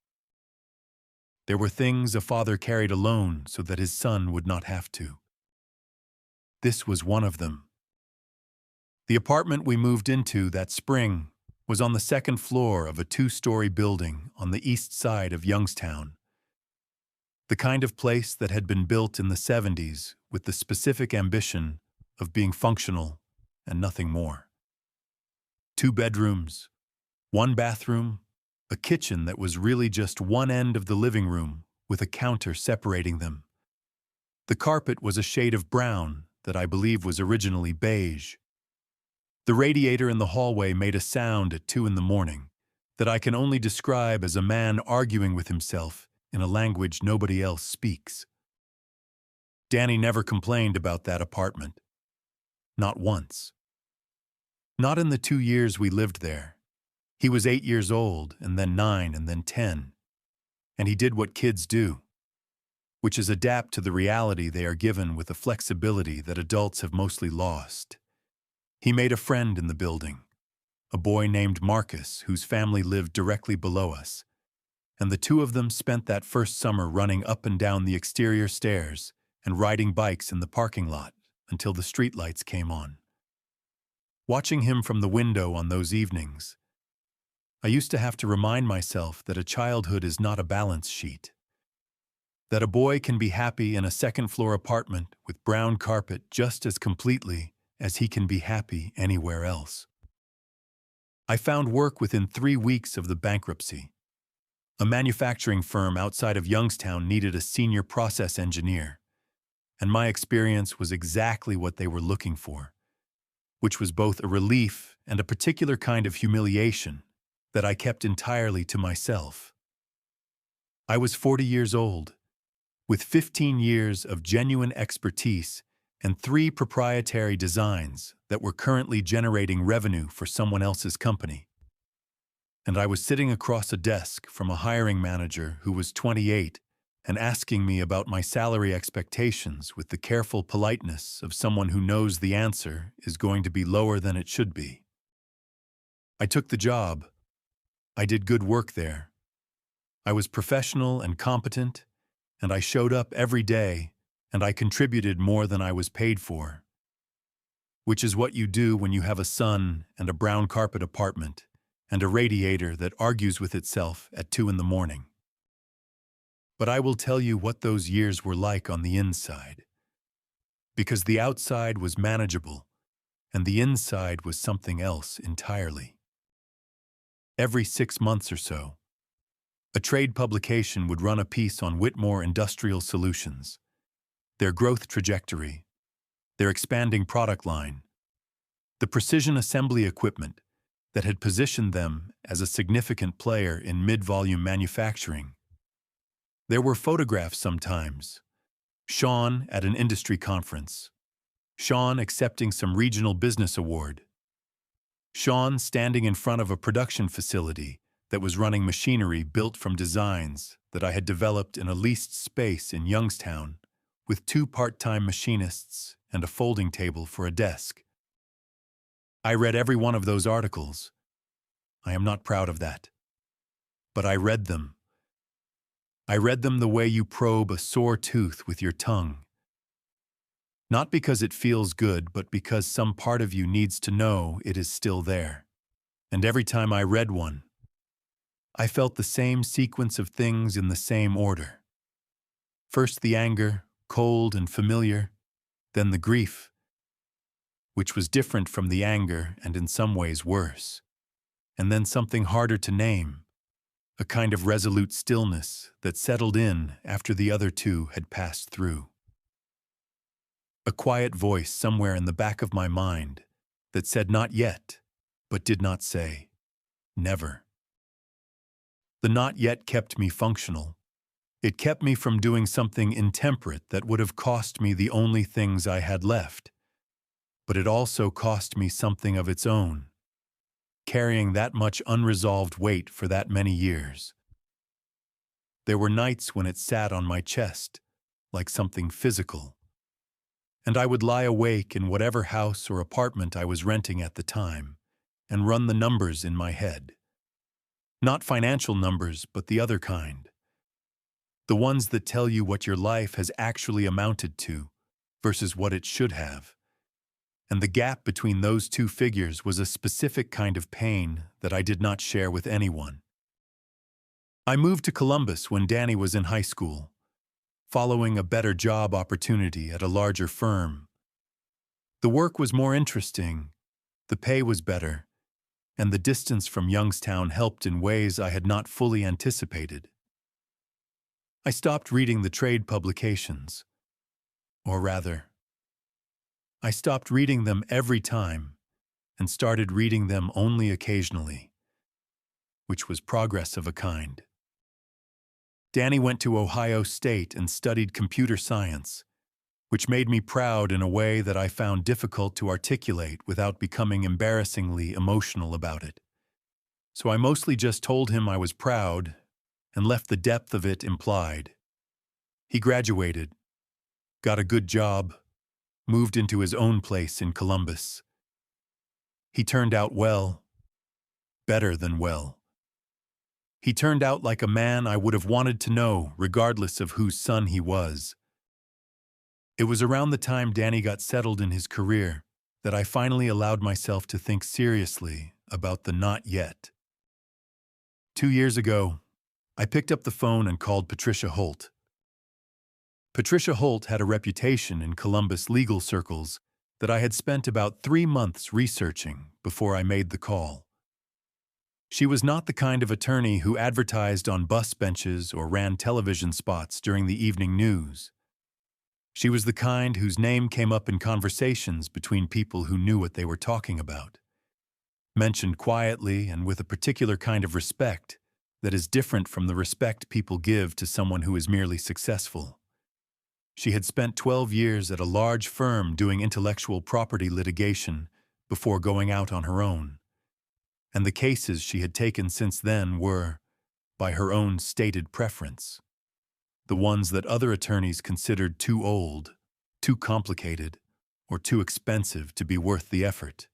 There were things a father carried alone so that his son would not have to. This was one of them. The apartment we moved into that spring was on the 2nd floor of a 2-story building on the east side of Youngstown. The kind of place that had been built in the 70s with the specific ambition of being functional and nothing more. 2 bedrooms, 1 bathroom, a kitchen that was really just one end of the living room with a counter separating them. The carpet was a shade of brown that I believe was originally beige. The radiator in the hallway made a sound at 2 in the morning that I can only describe as a man arguing with himself in a language nobody else speaks. Danny never complained about that apartment. Not once. Not in the 2 years we lived there. He was 8 years old, and then 9, and then 10. And he did what kids do, which is adapt to the reality they are given with a flexibility that adults have mostly lost. He made a friend in the building, a boy named Marcus, whose family lived directly below us, and the 2 of them spent that first summer running up and down the exterior stairs and riding bikes in the parking lot until the streetlights came on. Watching him from the window on those evenings, I used to have to remind myself that a childhood is not a balance sheet. That a boy can be happy in a second-floor apartment with brown carpet just as completely as he can be happy anywhere else. I found work within 3 weeks of the bankruptcy. A manufacturing firm outside of Youngstown needed a senior process engineer, and my experience was exactly what they were looking for, which was both a relief and a particular kind of humiliation that I kept entirely to myself. I was 40 years old, with 15 years of genuine expertise and 3 proprietary designs that were currently generating revenue for someone else's company. And I was sitting across a desk from a hiring manager who was 28 and asking me about my salary expectations with the careful politeness of someone who knows the answer is going to be lower than it should be. I took the job. I did good work there. I was professional and competent, and I showed up every day, and I contributed more than I was paid for. Which is what you do when you have a son and a brown carpet apartment and a radiator that argues with itself at 2 in the morning. But I will tell you what those years were like on the inside. Because the outside was manageable, and the inside was something else entirely. Every 6 months or so, a trade publication would run a piece on Whitmore Industrial Solutions, their growth trajectory, their expanding product line, the precision assembly equipment that had positioned them as a significant player in mid-volume manufacturing. There were photographs sometimes. Sean at an industry conference. Sean accepting some regional business award. Sean standing in front of a production facility that was running machinery built from designs that I had developed in a leased space in Youngstown with 2 part-time machinists and a folding table for a desk. I read every one of those articles. I am not proud of that. But I read them. I read them the way you probe a sore tooth with your tongue. Not because it feels good, but because some part of you needs to know it is still there. And every time I read one, I felt the same sequence of things in the same order. First the anger, cold and familiar, then the grief, which was different from the anger and in some ways worse, and then something harder to name, a kind of resolute stillness that settled in after the other 2 had passed through. A quiet voice somewhere in the back of my mind that said not yet, but did not say never. The not yet kept me functional. It kept me from doing something intemperate that would have cost me the only things I had left. But it also cost me something of its own, carrying that much unresolved weight for that many years. There were nights when it sat on my chest, like something physical, and I would lie awake in whatever house or apartment I was renting at the time and run the numbers in my head. Not financial numbers, but the other kind. The ones that tell you what your life has actually amounted to versus what it should have. And the gap between those 2 figures was a specific kind of pain that I did not share with anyone. I moved to Columbus when Danny was in high school, following a better job opportunity at a larger firm. The work was more interesting, the pay was better, and the distance from Youngstown helped in ways I had not fully anticipated. I stopped reading the trade publications. Or rather, I stopped reading them every time and started reading them only occasionally, which was progress of a kind. Danny went to Ohio State and studied computer science, which made me proud in a way that I found difficult to articulate without becoming embarrassingly emotional about it. So I mostly just told him I was proud and left the depth of it implied. He graduated, got a good job, moved into his own place in Columbus. He turned out well, better than well. He turned out like a man I would have wanted to know regardless of whose son he was. It was around the time Danny got settled in his career that I finally allowed myself to think seriously about the not yet. 2 years ago, I picked up the phone and called Patricia Holt. Patricia Holt had a reputation in Columbus legal circles that I had spent about 3 months researching before I made the call. She was not the kind of attorney who advertised on bus benches or ran television spots during the evening news. She was the kind whose name came up in conversations between people who knew what they were talking about, mentioned quietly and with a particular kind of respect that is different from the respect people give to someone who is merely successful. She had spent 12 years at a large firm doing intellectual property litigation before going out on her own, and the cases she had taken since then were, by her own stated preference, the ones that other attorneys considered too old, too complicated, or too expensive to be worth the effort.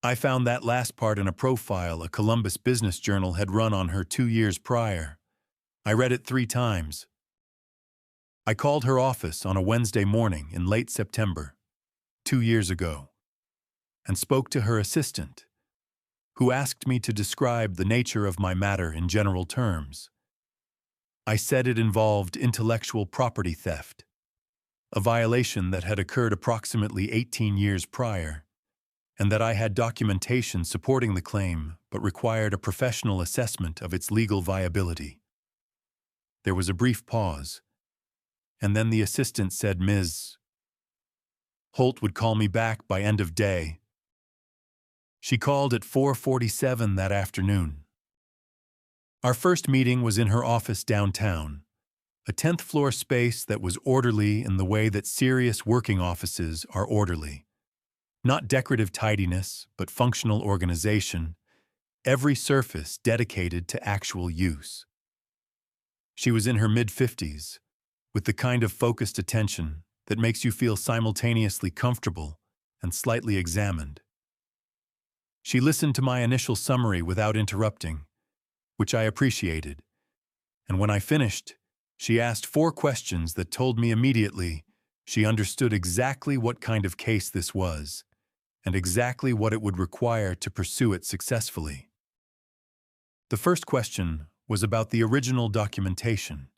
I found that last part in a profile a Columbus Business Journal had run on her 2 years prior. I read it 3 times. I called her office on a Wednesday morning in late September, 2 years ago, and spoke to her assistant, who asked me to describe the nature of my matter in general terms. I said it involved intellectual property theft, a violation that had occurred approximately 18 years prior, and that I had documentation supporting the claim but required a professional assessment of its legal viability. There was a brief pause, and then the assistant said Ms. Holt would call me back by end of day. She called at 4:47 that afternoon. Our first meeting was in her office downtown, a 10th floor space that was orderly in the way that serious working offices are orderly. Not decorative tidiness, but functional organization, every surface dedicated to actual use. She was in her mid-50s, with the kind of focused attention that makes you feel simultaneously comfortable and slightly examined. She listened to my initial summary without interrupting, which I appreciated, and when I finished, she asked 4 questions that told me immediately she understood exactly what kind of case this was, and exactly what it would require to pursue it successfully. The first question was about the original documentation.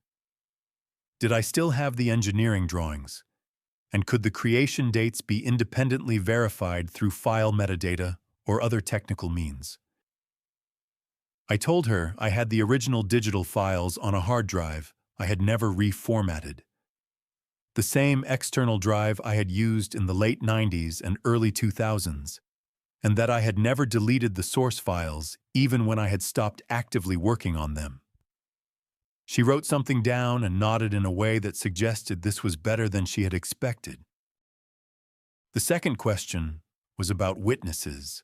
Did I still have the engineering drawings, and could the creation dates be independently verified through file metadata or other technical means? I told her I had the original digital files on a hard drive I had never reformatted, the same external drive I had used in the late 90s and early 2000s, and that I had never deleted the source files even when I had stopped actively working on them. She wrote something down and nodded in a way that suggested this was better than she had expected. The second question was about witnesses.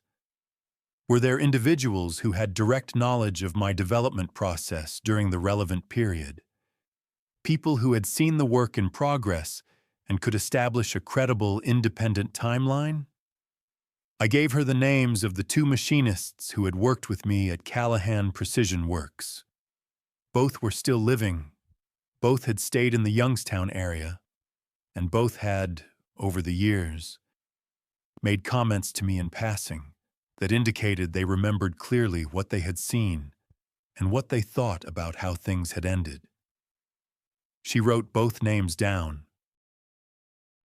Were there individuals who had direct knowledge of my development process during the relevant period? People who had seen the work in progress and could establish a credible, independent timeline? I gave her the names of the 2 machinists who had worked with me at Callahan Precision Works. Both were still living, both had stayed in the Youngstown area, and both had, over the years, made comments to me in passing that indicated they remembered clearly what they had seen and what they thought about how things had ended. She wrote both names down.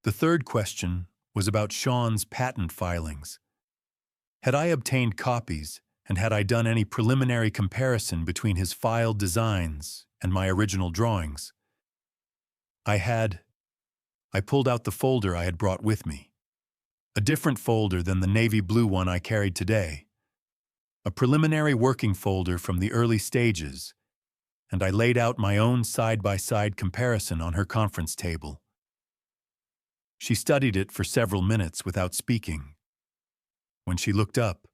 The third question was about Sean's patent filings. Had I obtained copies, and had I done any preliminary comparison between his filed designs and my original drawings? I had. I pulled out the folder I had brought with me. A different folder than the navy blue one I carried today. A preliminary working folder from the early stages, and I laid out my own side-by-side comparison on her conference table. She studied it for several minutes without speaking. When she looked up,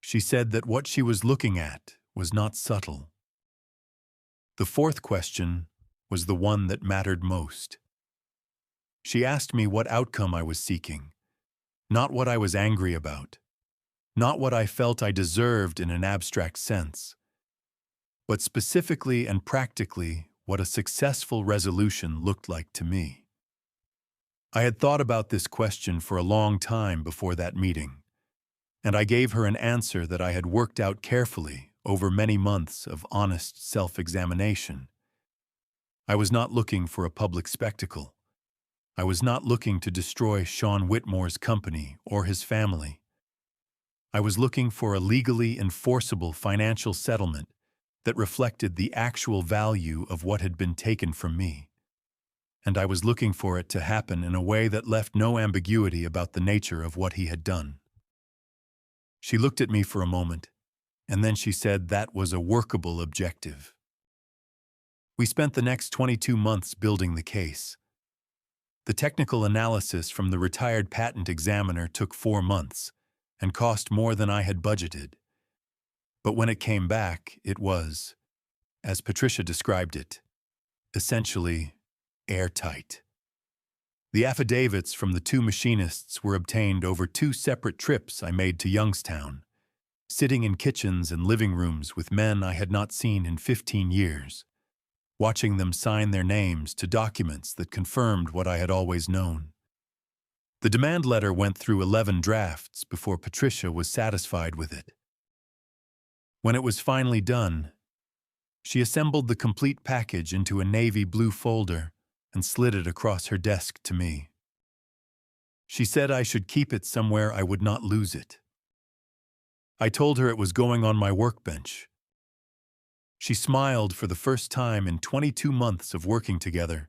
she said that what she was looking at was not subtle. The fourth question was the one that mattered most. She asked me what outcome I was seeking, not what I was angry about, not what I felt I deserved in an abstract sense, but specifically and practically what a successful resolution looked like to me. I had thought about this question for a long time before that meeting, and I gave her an answer that I had worked out carefully over many months of honest self-examination. I was not looking for a public spectacle. I was not looking to destroy Sean Whitmore's company or his family. I was looking for a legally enforceable financial settlement that reflected the actual value of what had been taken from me. And I was looking for it to happen in a way that left no ambiguity about the nature of what he had done. She looked at me for a moment, and then she said that was a workable objective. We spent the next 22 months building the case. The technical analysis from the retired patent examiner took 4 months and cost more than I had budgeted. But when it came back, it was, as Patricia described it, essentially airtight. The affidavits from the 2 machinists were obtained over 2 separate trips I made to Youngstown, sitting in kitchens and living rooms with men I had not seen in 15 years, watching them sign their names to documents that confirmed what I had always known. The demand letter went through 11 drafts before Patricia was satisfied with it. When it was finally done, she assembled the complete package into a navy blue folder and slid it across her desk to me. She said I should keep it somewhere I would not lose it. I told her it was going on my workbench. She smiled for the first time in 22 months of working together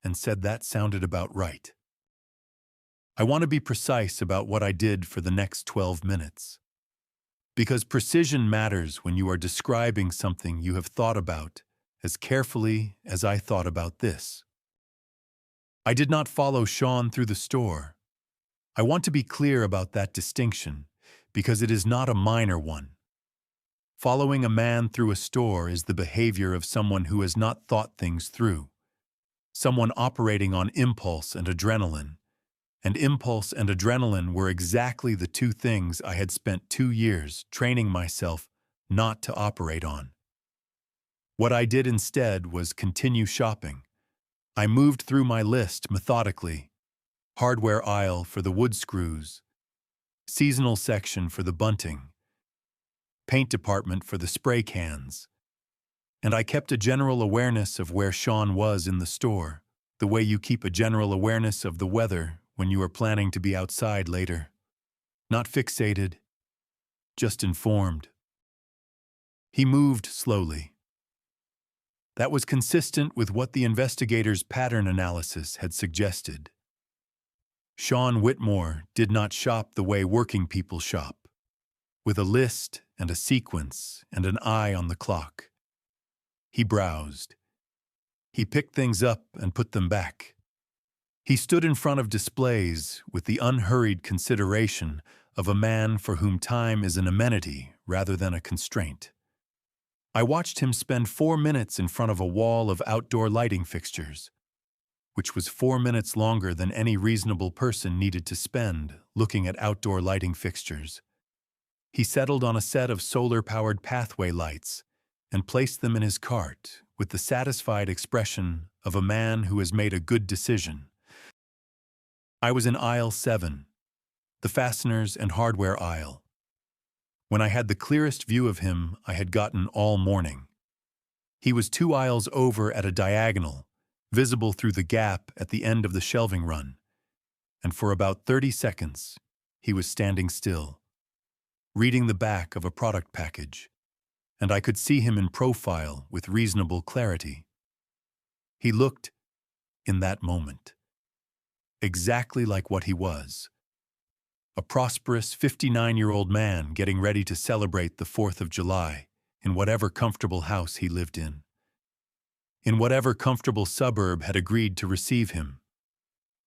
and said that sounded about right. I want to be precise about what I did for the next 12 minutes. Because precision matters when you are describing something you have thought about as carefully as I thought about this. I did not follow Sean through the store. I want to be clear about that distinction because it is not a minor one. Following a man through a store is the behavior of someone who has not thought things through, someone operating on impulse and adrenaline. And impulse and adrenaline were exactly the 2 things I had spent 2 years training myself not to operate on. What I did instead was continue shopping. I moved through my list methodically: hardware aisle for the wood screws, seasonal section for the bunting, paint department for the spray cans, and I kept a general awareness of where Sean was in the store, the way you keep a general awareness of the weather when you are planning to be outside later. Not fixated, just informed. He moved slowly. That was consistent with what the investigator's pattern analysis had suggested. Sean Whitmore did not shop the way working people shop, with a list and a sequence and an eye on the clock. He browsed. He picked things up and put them back. He stood in front of displays with the unhurried consideration of a man for whom time is an amenity rather than a constraint. I watched him spend 4 minutes in front of a wall of outdoor lighting fixtures, which was 4 minutes longer than any reasonable person needed to spend looking at outdoor lighting fixtures. He settled on a set of solar-powered pathway lights and placed them in his cart with the satisfied expression of a man who has made a good decision. I was in aisle 7, the fasteners and hardware aisle. When I had the clearest view of him I had gotten all morning. He was 2 aisles over at a diagonal, visible through the gap at the end of the shelving run, and for about 30 seconds he was standing still, reading the back of a product package, and I could see him in profile with reasonable clarity. He looked, in that moment, exactly like what he was: a prosperous 59-year-old man getting ready to celebrate the 4th of July in whatever comfortable house he lived in whatever comfortable suburb had agreed to receive him,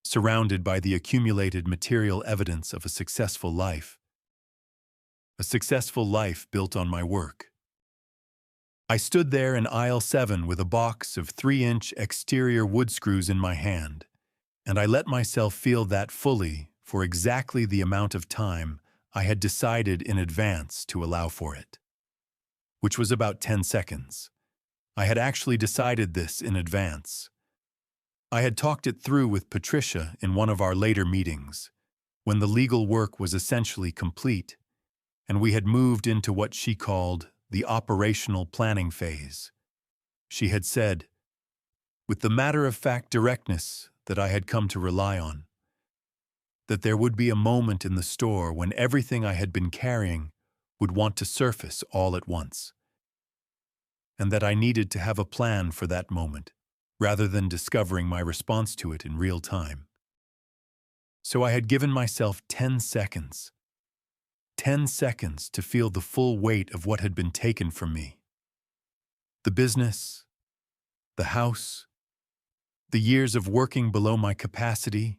surrounded by the accumulated material evidence of a successful life built on my work. I stood there in aisle 7 with a box of 3-inch exterior wood screws in my hand, and I let myself feel that fully for exactly the amount of time I had decided in advance to allow for it, which was about 10 seconds. I had actually decided this in advance. I had talked it through with Patricia in one of our later meetings, when the legal work was essentially complete, and we had moved into what she called the operational planning phase. She had said, with the matter-of-fact directness that I had come to rely on, that there would be a moment in the store when everything I had been carrying would want to surface all at once, and that I needed to have a plan for that moment, rather than discovering my response to it in real time. So I had given myself 10 seconds. 10 seconds to feel the full weight of what had been taken from me. The business, the house, the years of working below my capacity,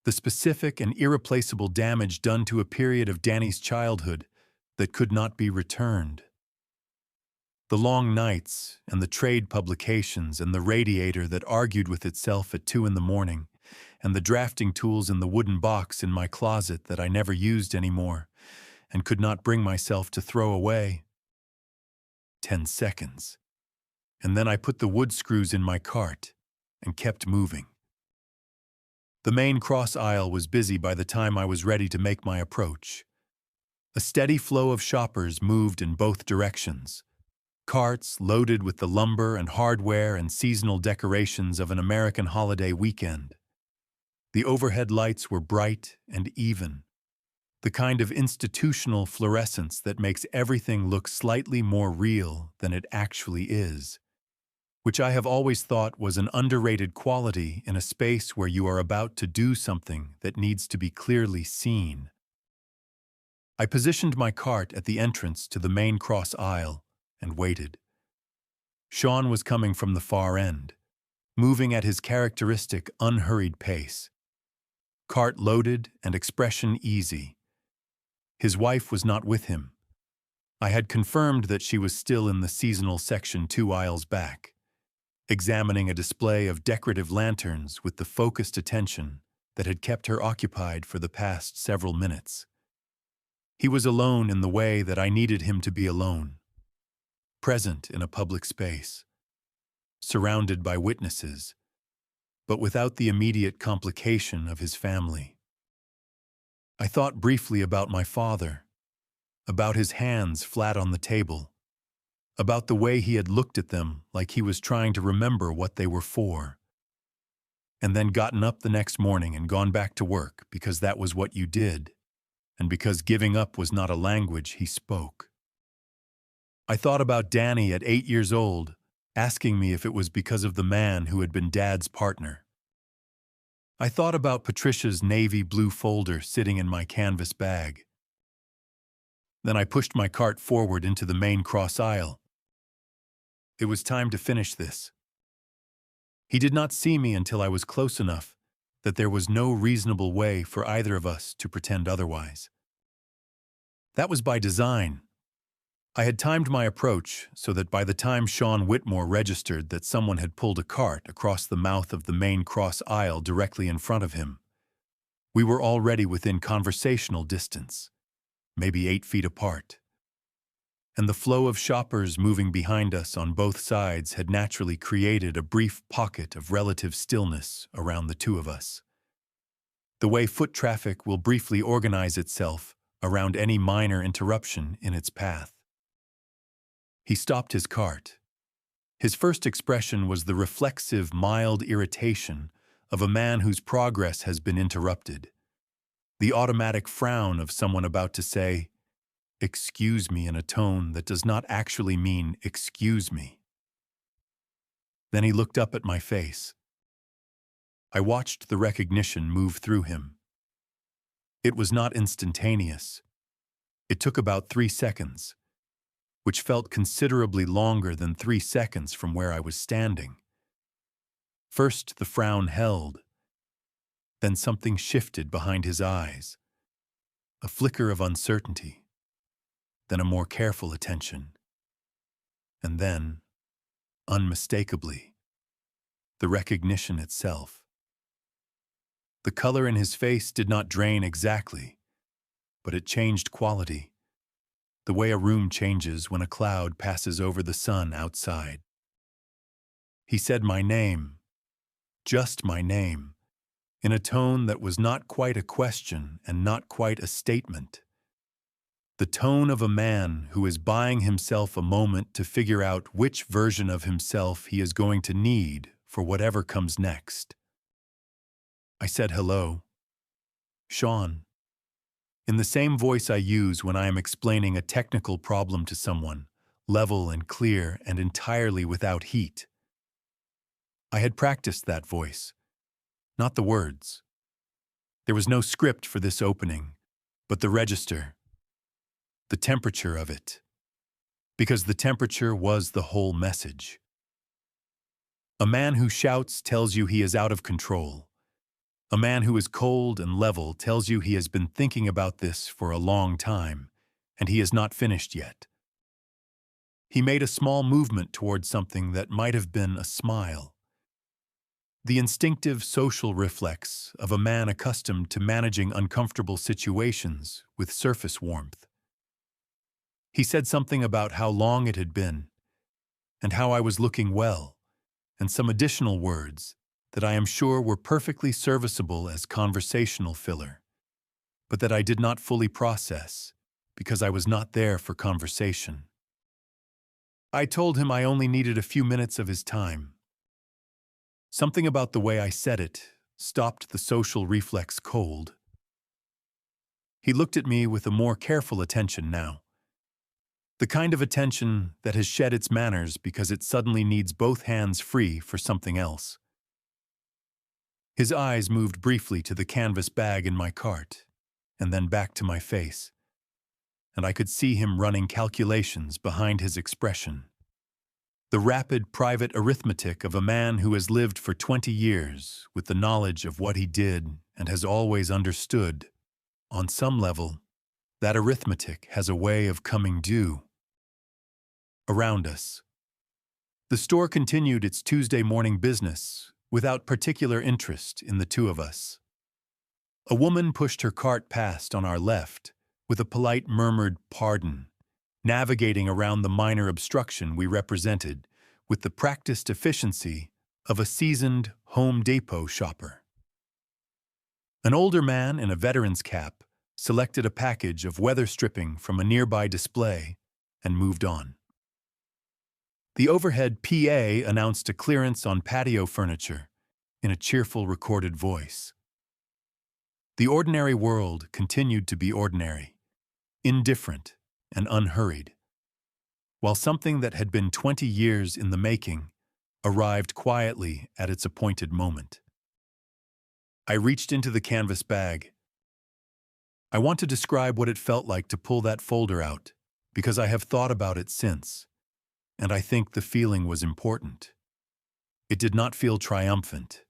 the specific and irreplaceable damage done to a period of Danny's childhood that could not be returned. The long nights and the trade publications and the radiator that argued with itself at 2 a.m, and the drafting tools in the wooden box in my closet that I never used anymore and could not bring myself to throw away. 10 seconds. And then I put the wood screws in my cart and kept moving. The main cross aisle was busy by the time I was ready to make my approach. A steady flow of shoppers moved in both directions. Carts loaded with the lumber and hardware and seasonal decorations of an American holiday weekend. The overhead lights were bright and even, the kind of institutional fluorescence that makes everything look slightly more real than it actually is, which I have always thought was an underrated quality in a space where you are about to do something that needs to be clearly seen. I positioned my cart at the entrance to the main cross aisle and waited. Sean was coming from the far end, moving at his characteristic unhurried pace. Cart loaded and expression easy. His wife was not with him. I had confirmed that she was still in the seasonal section 2 aisles back, examining a display of decorative lanterns with the focused attention that had kept her occupied for the past several minutes. He was alone in the way that I needed him to be alone, present in a public space, surrounded by witnesses, but without the immediate complication of his family. I thought briefly about my father, about his hands flat on the table, about the way he had looked at them like he was trying to remember what they were for, and then gotten up the next morning and gone back to work because that was what you did, and because giving up was not a language he spoke. I thought about Danny at 8 years old, asking me if it was because of the man who had been Dad's partner. I thought about Patricia's navy blue folder sitting in my canvas bag. Then I pushed my cart forward into the main cross aisle. It was time to finish this. He did not see me until I was close enough that there was no reasonable way for either of us to pretend otherwise. That was by design. I had timed my approach so that by the time Sean Whitmore registered that someone had pulled a cart across the mouth of the main cross aisle directly in front of him, we were already within conversational distance, maybe 8 feet apart. And the flow of shoppers moving behind us on both sides had naturally created a brief pocket of relative stillness around the two of us. The way foot traffic will briefly organize itself around any minor interruption in its path. He stopped his cart. His first expression was the reflexive, mild irritation of a man whose progress has been interrupted. The automatic frown of someone about to say, "Excuse me," in a tone that does not actually mean "excuse me." Then he looked up at my face. I watched the recognition move through him. It was not instantaneous. It took about 3 seconds, which felt considerably longer than 3 seconds from where I was standing. First, the frown held. Then something shifted behind his eyes. A flicker of uncertainty. Then a more careful attention. And then, unmistakably, the recognition itself. The color in his face did not drain exactly, but it changed quality, the way a room changes when a cloud passes over the sun outside. He said my name, just my name, in a tone that was not quite a question and not quite a statement. The tone of a man who is buying himself a moment to figure out which version of himself he is going to need for whatever comes next. I said hello. Sean. In the same voice I use when I am explaining a technical problem to someone, level and clear and entirely without heat. I had practiced that voice, not the words. There was no script for this opening, but the register, the temperature of it, because the temperature was the whole message. A man who shouts tells you he is out of control. A man who is cold and level tells you he has been thinking about this for a long time, and he is not finished yet. He made a small movement toward something that might have been a smile. The instinctive social reflex of a man accustomed to managing uncomfortable situations with surface warmth. He said something about how long it had been, and how I was looking well, and some additional words that I am sure were perfectly serviceable as conversational filler, but that I did not fully process because I was not there for conversation. I told him I only needed a few minutes of his time. Something about the way I said it stopped the social reflex cold. He looked at me with a more careful attention now. The kind of attention that has shed its manners because it suddenly needs both hands free for something else. His eyes moved briefly to the canvas bag in my cart, and then back to my face, and I could see him running calculations behind his expression. The rapid private arithmetic of a man who has lived for 20 years with the knowledge of what he did and has always understood, on some level, that arithmetic has a way of coming due. Around us. The store continued its Tuesday morning business without particular interest in the two of us. A woman pushed her cart past on our left with a polite murmured pardon, navigating around the minor obstruction we represented with the practiced efficiency of a seasoned Home Depot shopper. An older man in a veteran's cap selected a package of weather stripping from a nearby display and moved on. The overhead PA announced a clearance on patio furniture in a cheerful recorded voice. The ordinary world continued to be ordinary, indifferent and unhurried, while something that had been 20 years in the making arrived quietly at its appointed moment. I reached into the canvas bag. I want to describe what it felt like to pull that folder out, because I have thought about it since, and I think the feeling was important. It did not feel triumphant.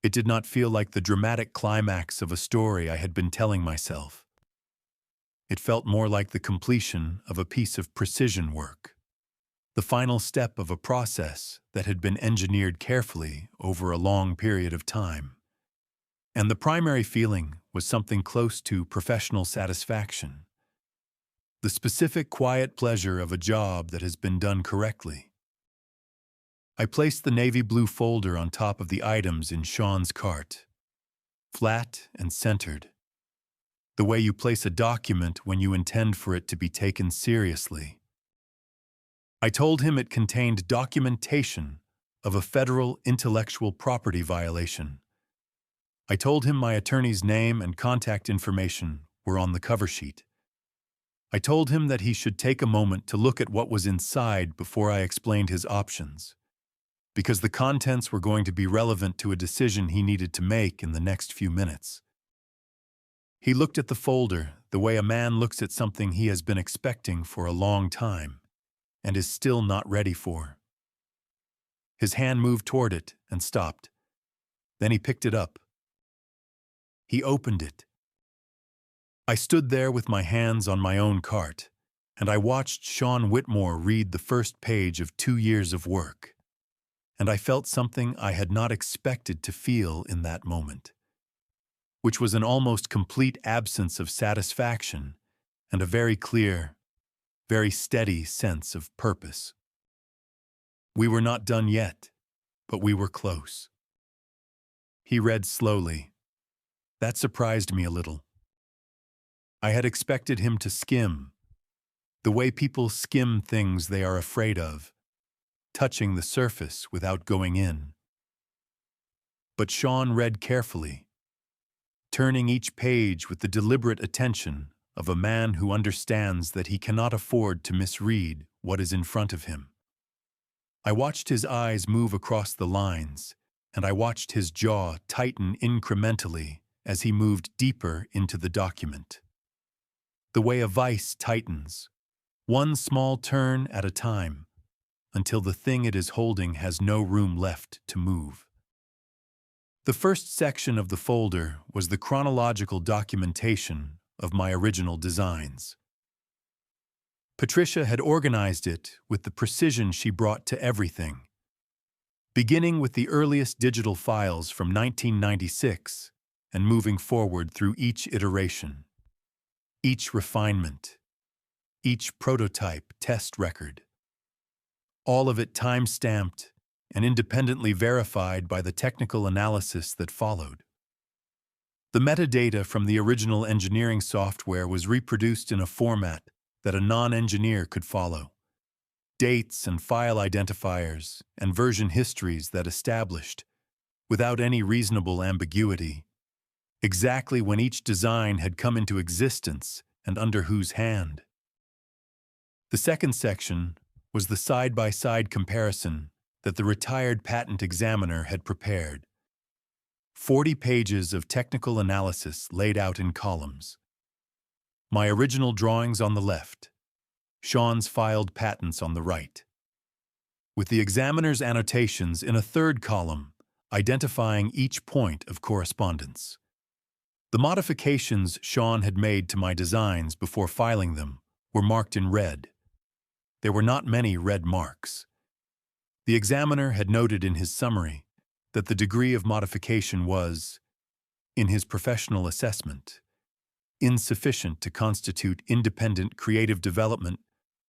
It did not feel like the dramatic climax of a story I had been telling myself. It felt more like the completion of a piece of precision work, the final step of a process that had been engineered carefully over a long period of time. And the primary feeling was something close to professional satisfaction. The specific quiet pleasure of a job that has been done correctly. I placed the navy blue folder on top of the items in Sean's cart, flat and centered, the way you place a document when you intend for it to be taken seriously. I told him it contained documentation of a federal intellectual property violation. I told him my attorney's name and contact information were on the cover sheet. I told him that he should take a moment to look at what was inside before I explained his options, because the contents were going to be relevant to a decision he needed to make in the next few minutes. He looked at the folder the way a man looks at something he has been expecting for a long time and is still not ready for. His hand moved toward it and stopped. Then he picked it up. He opened it. I stood there with my hands on my own cart, and I watched Sean Whitmore read the first page of 2 years of work, and I felt something I had not expected to feel in that moment, which was an almost complete absence of satisfaction and a very clear, very steady sense of purpose. We were not done yet, but we were close. He read slowly. That surprised me a little. I had expected him to skim, the way people skim things they are afraid of, touching the surface without going in. But Sean read carefully, turning each page with the deliberate attention of a man who understands that he cannot afford to misread what is in front of him. I watched his eyes move across the lines, and I watched his jaw tighten incrementally as he moved deeper into the document. The way a vice tightens, one small turn at a time, until the thing it is holding has no room left to move. The first section of the folder was the chronological documentation of my original designs. Patricia had organized it with the precision she brought to everything, beginning with the earliest digital files from 1996 and moving forward through each iteration, each refinement, each prototype test record. All of it time-stamped and independently verified by the technical analysis that followed. The metadata from the original engineering software was reproduced in a format that a non-engineer could follow. Dates and file identifiers and version histories that established, without any reasonable ambiguity, exactly when each design had come into existence and under whose hand. The second section was the side-by-side comparison that the retired patent examiner had prepared. 40 pages of technical analysis laid out in columns. My original drawings on the left, Sean's filed patents on the right, with the examiner's annotations in a third column identifying each point of correspondence. The modifications Sean had made to my designs before filing them were marked in red. There were not many red marks. The examiner had noted in his summary that the degree of modification was, in his professional assessment, insufficient to constitute independent creative development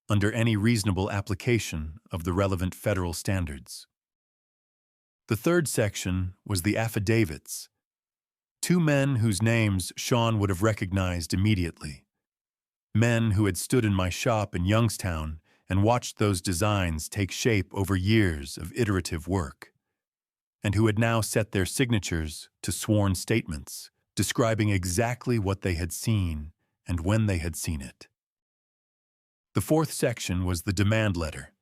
under any reasonable application of the relevant federal standards. The third section was the affidavits, two men whose names Sean would have recognized immediately, men who had stood in my shop in Youngstown and watched those designs take shape over years of iterative work, and who had now set their signatures to sworn statements describing exactly what they had seen and when they had seen it. The fourth section was the demand letter.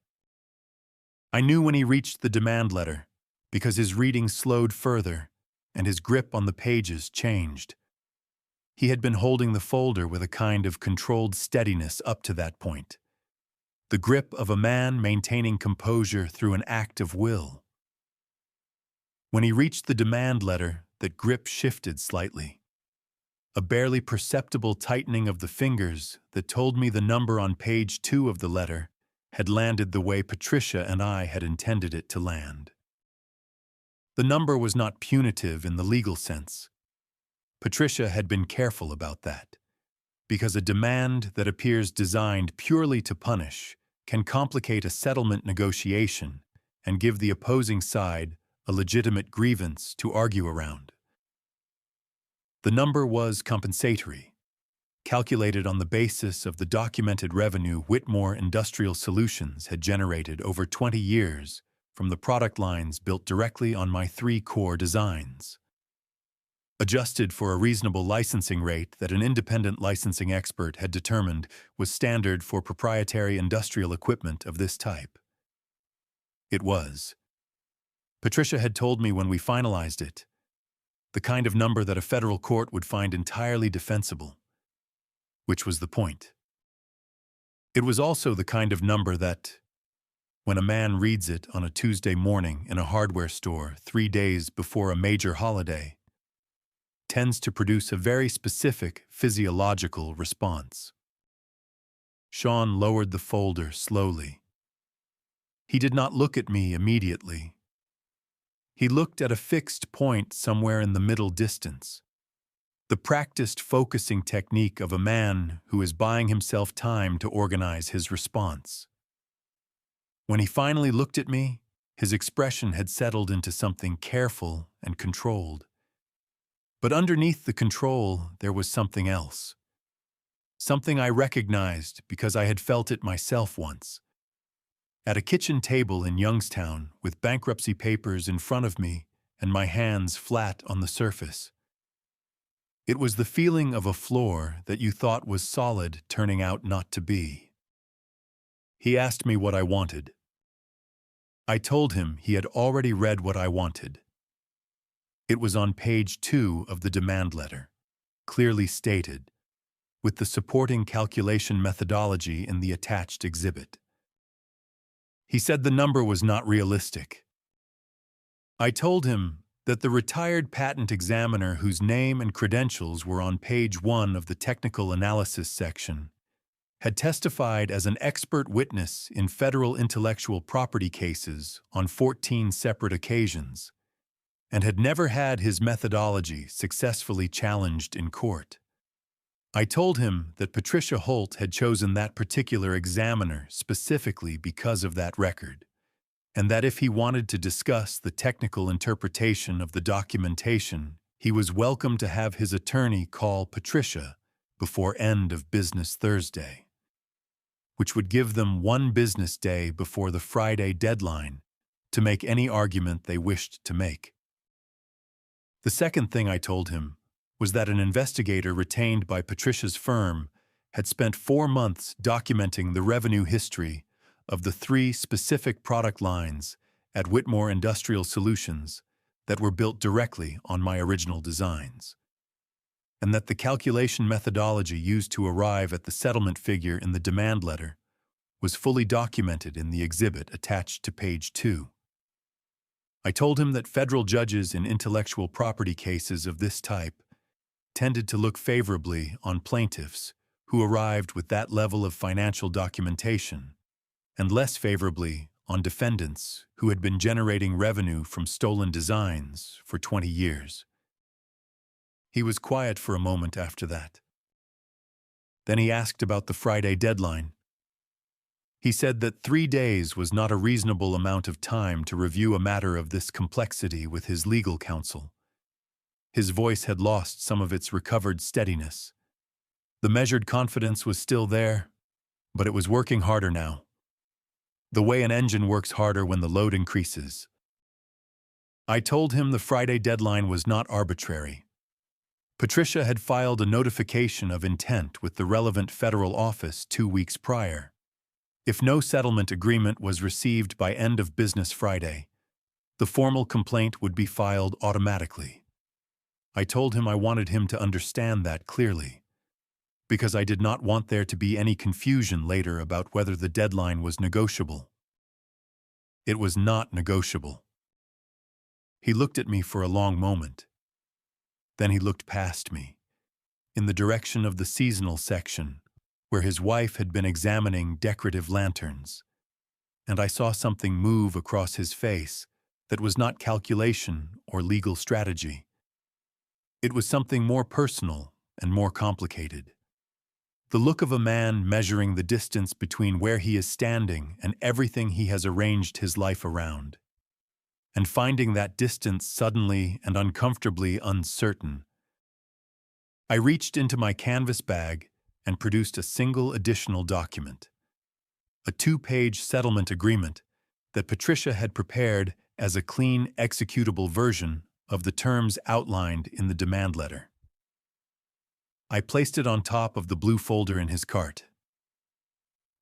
I knew when he reached the demand letter because his reading slowed further and his grip on the pages changed. He had been holding the folder with a kind of controlled steadiness up to that point, the grip of a man maintaining composure through an act of will. When he reached the demand letter, that grip shifted slightly. A barely perceptible tightening of the fingers that told me the number on page 2 of the letter had landed the way Patricia and I had intended it to land. The number was not punitive in the legal sense. Patricia had been careful about that, because a demand that appears designed purely to punish can complicate a settlement negotiation and give the opposing side a legitimate grievance to argue around. The number was compensatory, calculated on the basis of the documented revenue Whitmore Industrial Solutions had generated over 20 years from the product lines built directly on my 3 core designs. Adjusted for a reasonable licensing rate that an independent licensing expert had determined was standard for proprietary industrial equipment of this type. It was. Patricia had told me when we finalized it, the kind of number that a federal court would find entirely defensible, which was the point. It was also the kind of number that, when a man reads it on a Tuesday morning in a hardware store 3 days before a major holiday, tends to produce a very specific physiological response. Sean lowered the folder slowly. He did not look at me immediately. He looked at a fixed point somewhere in the middle distance, the practiced focusing technique of a man who is buying himself time to organize his response. When he finally looked at me, his expression had settled into something careful and controlled. But underneath the control, there was something else. something I recognized because I had felt it myself once. At a kitchen table in Youngstown, with bankruptcy papers in front of me and my hands flat on the surface. It was the feeling of a floor that you thought was solid turning out not to be. He asked me what I wanted. I told him he had already read what I wanted. It was on page 2 of the demand letter, clearly stated, with the supporting calculation methodology in the attached exhibit. He said the number was not realistic. I told him that the retired patent examiner whose name and credentials were on page 1 of the technical analysis section had testified as an expert witness in federal intellectual property cases on 14 separate occasions, and had never had his methodology successfully challenged in court. I told him that Patricia Holt had chosen that particular examiner specifically because of that record, and that if he wanted to discuss the technical interpretation of the documentation, he was welcome to have his attorney call Patricia before end of business Thursday, which would give them 1 business day before the Friday deadline to make any argument they wished to make. The second thing I told him was that an investigator retained by Patricia's firm had spent 4 months documenting the revenue history of the 3 specific product lines at Whitmore Industrial Solutions that were built directly on my original designs, and that the calculation methodology used to arrive at the settlement figure in the demand letter was fully documented in the exhibit attached to page 2. I told him that federal judges in intellectual property cases of this type tended to look favorably on plaintiffs who arrived with that level of financial documentation, and less favorably on defendants who had been generating revenue from stolen designs for 20 years. He was quiet for a moment after that. Then he asked about the Friday deadline. He said that 3 days was not a reasonable amount of time to review a matter of this complexity with his legal counsel. His voice had lost some of its recovered steadiness. The measured confidence was still there, but it was working harder now. The way an engine works harder when the load increases. I told him the Friday deadline was not arbitrary. Patricia had filed a notification of intent with the relevant federal office 2 weeks prior. If no settlement agreement was received by end of business Friday, the formal complaint would be filed automatically. I told him I wanted him to understand that clearly, because I did not want there to be any confusion later about whether the deadline was negotiable. It was not negotiable. He looked at me for a long moment. Then he looked past me, in the direction of the seasonal section, where his wife had been examining decorative lanterns, and I saw something move across his face that was not calculation or legal strategy. It was something more personal and more complicated. The look of a man measuring the distance between where he is standing and everything he has arranged his life around, and finding that distance suddenly and uncomfortably uncertain. I reached into my canvas bag and produced a single additional document, a 2-page settlement agreement that Patricia had prepared as a clean, executable version of the terms outlined in the demand letter. I placed it on top of the blue folder in his cart.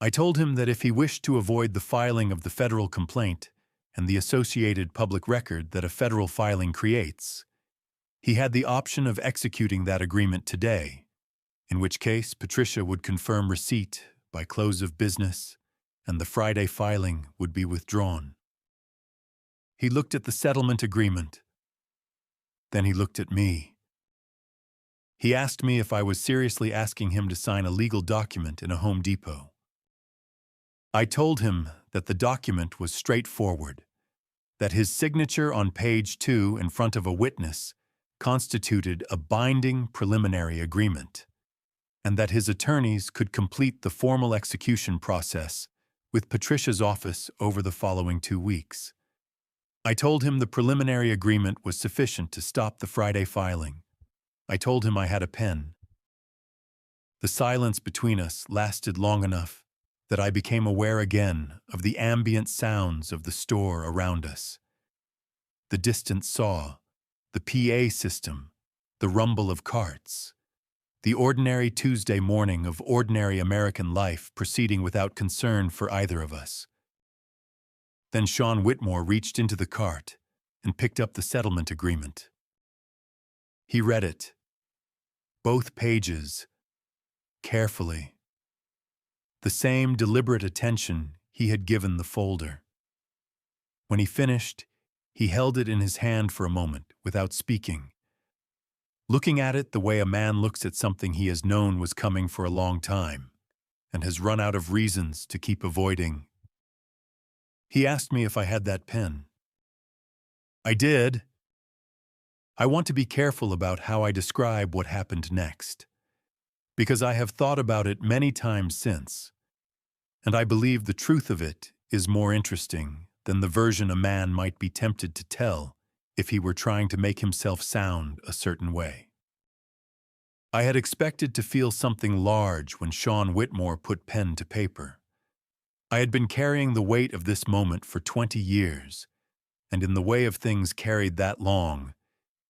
I told him that if he wished to avoid the filing of the federal complaint and the associated public record that a federal filing creates, he had the option of executing that agreement today, in which case Patricia would confirm receipt by close of business and the Friday filing would be withdrawn. He looked at the settlement agreement. Then he looked at me. He asked me if I was seriously asking him to sign a legal document in a Home Depot. I told him that the document was straightforward, that his signature on page 2 in front of a witness constituted a binding preliminary agreement, and that his attorneys could complete the formal execution process with Patricia's office over the following 2 weeks. I told him the preliminary agreement was sufficient to stop the Friday filing. I told him I had a pen. The silence between us lasted long enough that I became aware again of the ambient sounds of the store around us. The distant saw, the PA system, the rumble of carts. The ordinary Tuesday morning of ordinary American life proceeding without concern for either of us. Then Sean Whitmore reached into the cart and picked up the settlement agreement. He read it, both pages, carefully. The same deliberate attention he had given the folder. When he finished, he held it in his hand for a moment without speaking, looking at it the way a man looks at something he has known was coming for a long time and has run out of reasons to keep avoiding. He asked me if I had that pen. I did. I want to be careful about how I describe what happened next, because I have thought about it many times since, and I believe the truth of it is more interesting than the version a man might be tempted to tell if he were trying to make himself sound a certain way. I had expected to feel something large when Sean Whitmore put pen to paper. I had been carrying the weight of this moment for 20 years, and in the way of things carried that long,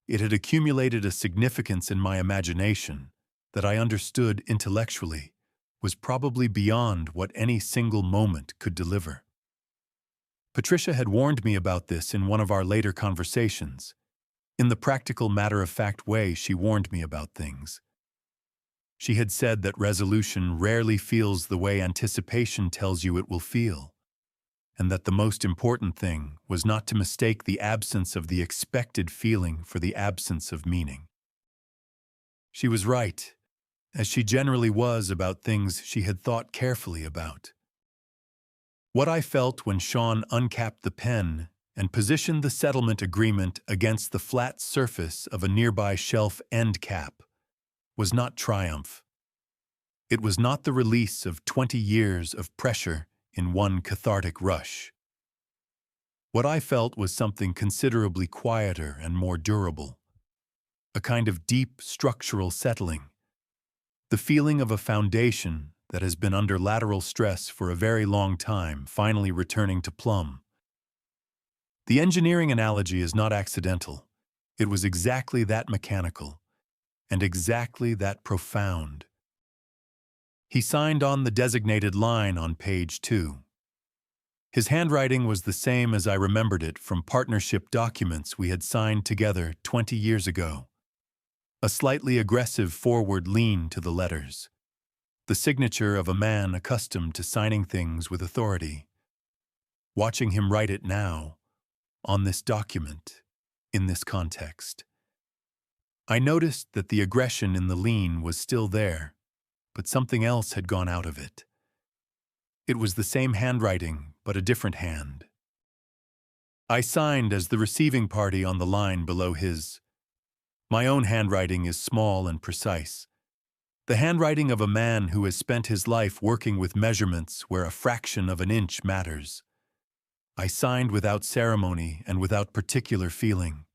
it had accumulated a significance in my imagination that I understood intellectually was probably beyond what any single moment could deliver. Patricia had warned me about this in one of our later conversations. In the practical, matter-of-fact way she warned me about things. She had said that resolution rarely feels the way anticipation tells you it will feel, and that the most important thing was not to mistake the absence of the expected feeling for the absence of meaning. She was right, as she generally was about things she had thought carefully about. What I felt when Sean uncapped the pen and positioned the settlement agreement against the flat surface of a nearby shelf end cap was not triumph. It was not the release of 20 years of pressure in one cathartic rush. What I felt was something considerably quieter and more durable, a kind of deep structural settling, the feeling of a foundation that has been under lateral stress for a very long time finally returning to plumb. The engineering analogy is not accidental. It was exactly that mechanical, and exactly that profound. He signed on the designated line on page 2. His handwriting was the same as I remembered it from partnership documents we had signed together 20 years ago. A slightly aggressive forward lean to the letters. The signature of a man accustomed to signing things with authority. Watching him write it now, on this document, in this context. I noticed that the aggression in the lean was still there, but something else had gone out of it. It was the same handwriting, but a different hand. I signed as the receiving party on the line below his. My own handwriting is small and precise. The handwriting of a man who has spent his life working with measurements where a fraction of an inch matters. I signed without ceremony and without particular feeling,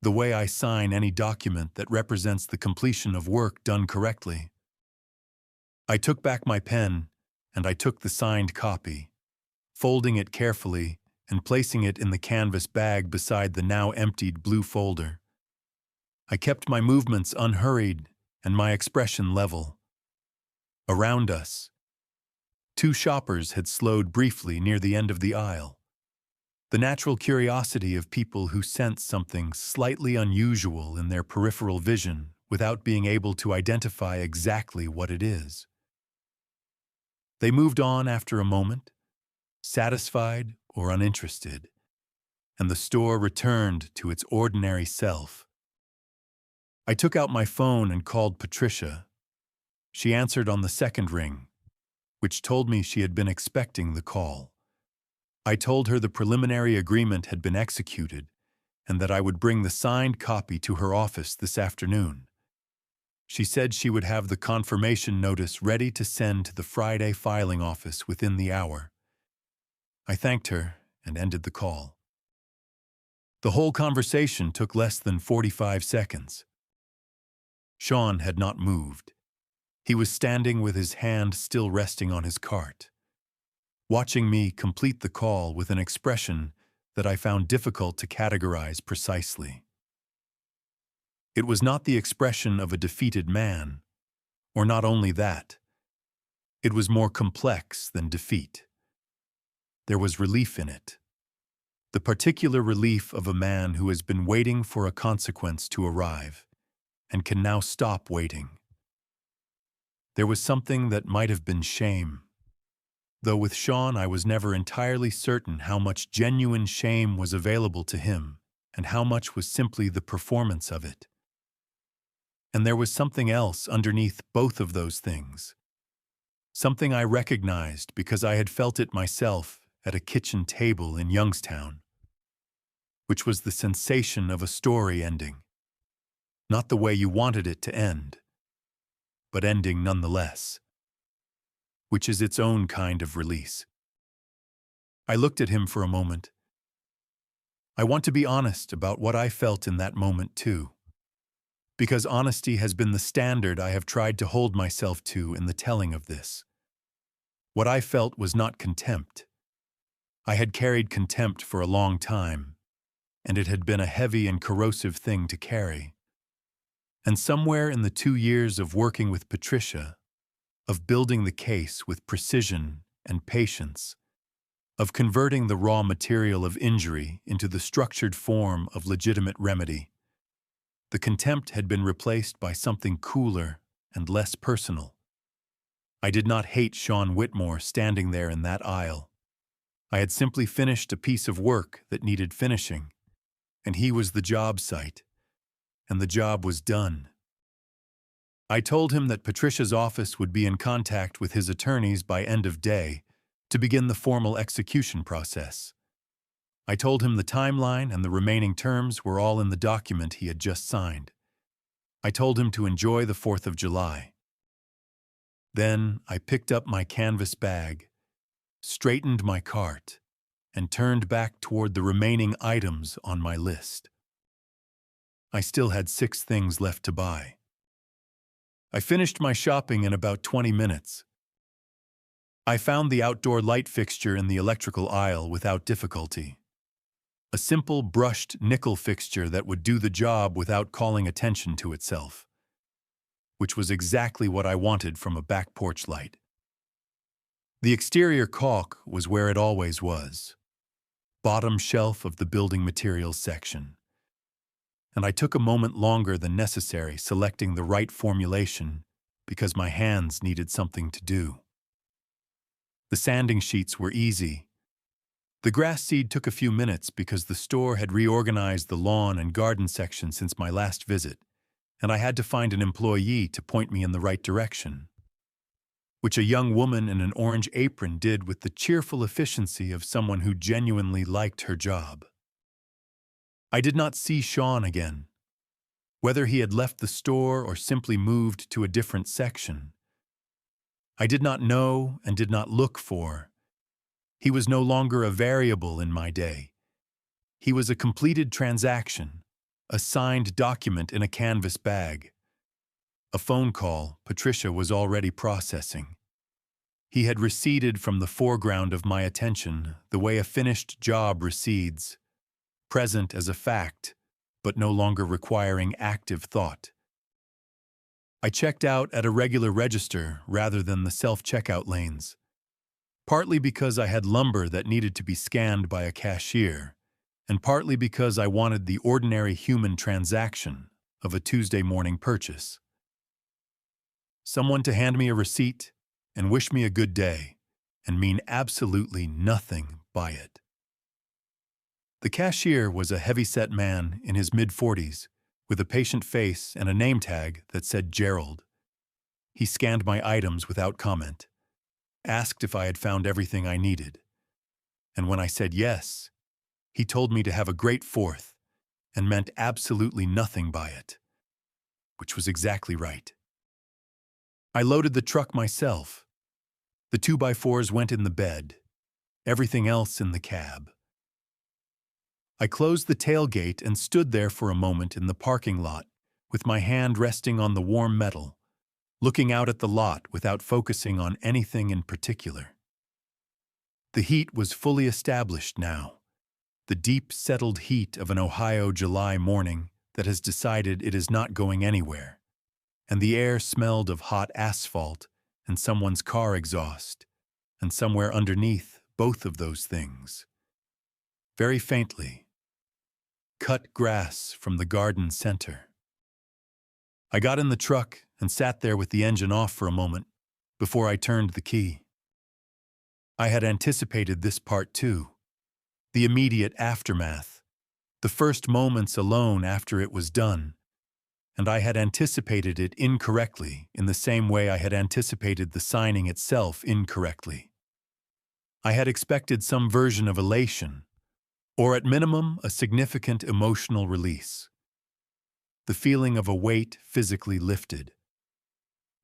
the way I sign any document that represents the completion of work done correctly. I took back my pen, and I took the signed copy, folding it carefully and placing it in the canvas bag beside the now emptied blue folder. I kept my movements unhurried and my expression level. Around us, 2 shoppers had slowed briefly near the end of the aisle. The natural curiosity of people who sense something slightly unusual in their peripheral vision without being able to identify exactly what it is. They moved on after a moment, satisfied or uninterested, and the store returned to its ordinary self. I took out my phone and called Patricia. She answered on the second ring, which told me she had been expecting the call. I told her the preliminary agreement had been executed and that I would bring the signed copy to her office this afternoon. She said she would have the confirmation notice ready to send to the Friday filing office within the hour. I thanked her and ended the call. The whole conversation took less than 45 seconds. Sean had not moved. He was standing with his hand still resting on his cart, watching me complete the call with an expression that I found difficult to categorize precisely. It was not the expression of a defeated man, or not only that. It was more complex than defeat. There was relief in it. The particular relief of a man who has been waiting for a consequence to arrive and can now stop waiting. There was something that might have been shame, though with Sean I was never entirely certain how much genuine shame was available to him and how much was simply the performance of it. And there was something else underneath both of those things. Something I recognized because I had felt it myself at a kitchen table in Youngstown, which was the sensation of a story ending. Not the way you wanted it to end, but ending nonetheless, which is its own kind of release. I looked at him for a moment. I want to be honest about what I felt in that moment too, because honesty has been the standard I have tried to hold myself to in the telling of this. What I felt was not contempt. I had carried contempt for a long time, and it had been a heavy and corrosive thing to carry. And somewhere in the 2 years of working with Patricia, of building the case with precision and patience, of converting the raw material of injury into the structured form of legitimate remedy, the contempt had been replaced by something cooler and less personal. I did not hate Sean Whitmore standing there in that aisle. I had simply finished a piece of work that needed finishing, and he was the job site, and the job was done. I told him that Patricia's office would be in contact with his attorneys by end of day to begin the formal execution process. I told him the timeline and the remaining terms were all in the document he had just signed. I told him to enjoy the 4th of July. Then I picked up my canvas bag, straightened my cart, and turned back toward the remaining items on my list. I still had 6 things left to buy. I finished my shopping in about 20 minutes. I found the outdoor light fixture in the electrical aisle without difficulty. A simple brushed nickel fixture that would do the job without calling attention to itself, which was exactly what I wanted from a back porch light. The exterior caulk was where it always was, bottom shelf of the building materials section. And I took a moment longer than necessary selecting the right formulation because my hands needed something to do. The sanding sheets were easy. The grass seed took a few minutes because the store had reorganized the lawn and garden section since my last visit, and I had to find an employee to point me in the right direction, which a young woman in an orange apron did with the cheerful efficiency of someone who genuinely liked her job. I did not see Sean again, whether he had left the store or simply moved to a different section. I did not know and did not look for. He was no longer a variable in my day. He was a completed transaction, a signed document in a canvas bag. A phone call Patricia was already processing. He had receded from the foreground of my attention the way a finished job recedes, present as a fact, but no longer requiring active thought. I checked out at a regular register rather than the self-checkout lanes, partly because I had lumber that needed to be scanned by a cashier, and partly because I wanted the ordinary human transaction of a Tuesday morning purchase. Someone to hand me a receipt and wish me a good day and mean absolutely nothing by it. The cashier was a heavy-set man in his mid-40s with a patient face and a name tag that said Gerald. He scanned my items without comment, asked if I had found everything I needed, and when I said yes, he told me to have a great 4th and meant absolutely nothing by it, which was exactly right. I loaded the truck myself. The 2x4s went in the bed, everything else in the cab. I closed the tailgate and stood there for a moment in the parking lot with my hand resting on the warm metal, looking out at the lot without focusing on anything in particular. The heat was fully established now, the deep, settled heat of an Ohio July morning that has decided it is not going anywhere, and the air smelled of hot asphalt and someone's car exhaust, and somewhere underneath both of those things, very faintly, cut grass from the garden center. I got in the truck and sat there with the engine off for a moment before I turned the key. I had anticipated this part too, the immediate aftermath, the first moments alone after it was done, and I had anticipated it incorrectly in the same way I had anticipated the signing itself incorrectly. I had expected some version of elation, or at minimum a significant emotional release. The feeling of a weight physically lifted.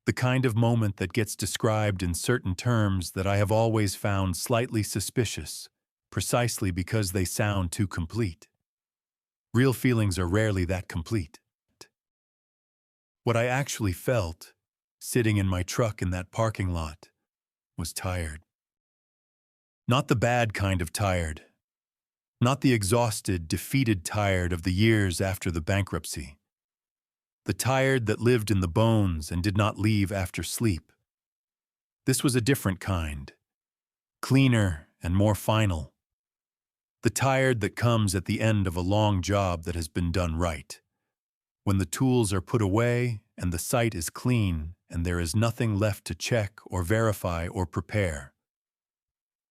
The kind of moment that gets described in certain terms that I have always found slightly suspicious, precisely because they sound too complete. Real feelings are rarely that complete. What I actually felt, sitting in my truck in that parking lot, was tired. Not the bad kind of tired. Not the exhausted, defeated tired of the years after the bankruptcy. The tired that lived in the bones and did not leave after sleep. This was a different kind, cleaner and more final. The tired that comes at the end of a long job that has been done right, when the tools are put away and the site is clean and there is nothing left to check or verify or prepare.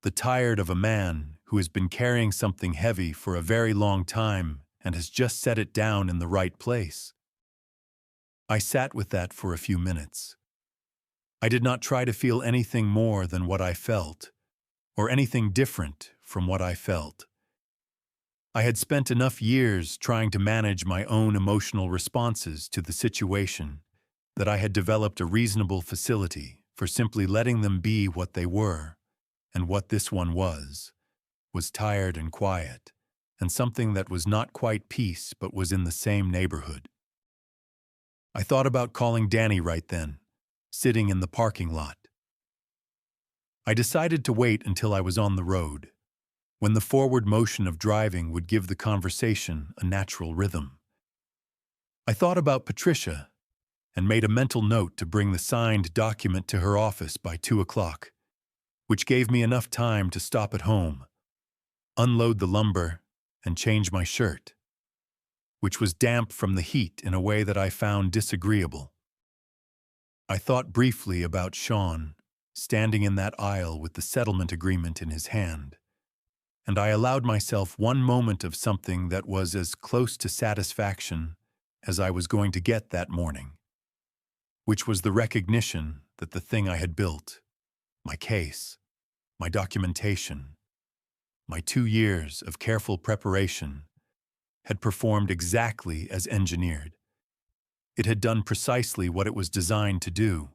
The tired of a man who has been carrying something heavy for a very long time and has just set it down in the right place. I sat with that for a few minutes. I did not try to feel anything more than what I felt, or anything different from what I felt. I had spent enough years trying to manage my own emotional responses to the situation that I had developed a reasonable facility for simply letting them be what they were, and what this one was tired and quiet, and something that was not quite peace but was in the same neighborhood. I thought about calling Danny right then, sitting in the parking lot. I decided to wait until I was on the road, when the forward motion of driving would give the conversation a natural rhythm. I thought about Patricia and made a mental note to bring the signed document to her office by 2 o'clock, which gave me enough time to stop at home, unload the lumber, and change my shirt, which was damp from the heat in a way that I found disagreeable. I thought briefly about Sean, standing in that aisle with the settlement agreement in his hand, and I allowed myself one moment of something that was as close to satisfaction as I was going to get that morning, which was the recognition that the thing I had built, my case, my documentation, my 2 years of careful preparation, had performed exactly as engineered. It had done precisely what it was designed to do,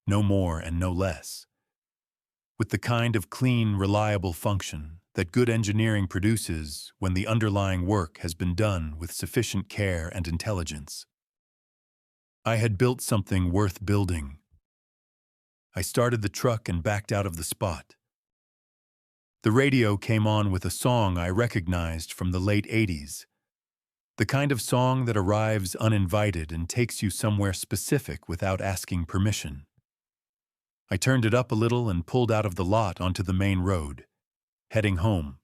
no more and no less, with the kind of clean, reliable function that good engineering produces when the underlying work has been done with sufficient care and intelligence. I had built something worth building. I started the truck and backed out of the spot. The radio came on with a song I recognized from the late 80s, the kind of song that arrives uninvited and takes you somewhere specific without asking permission. I turned it up a little and pulled out of the lot onto the main road, heading home.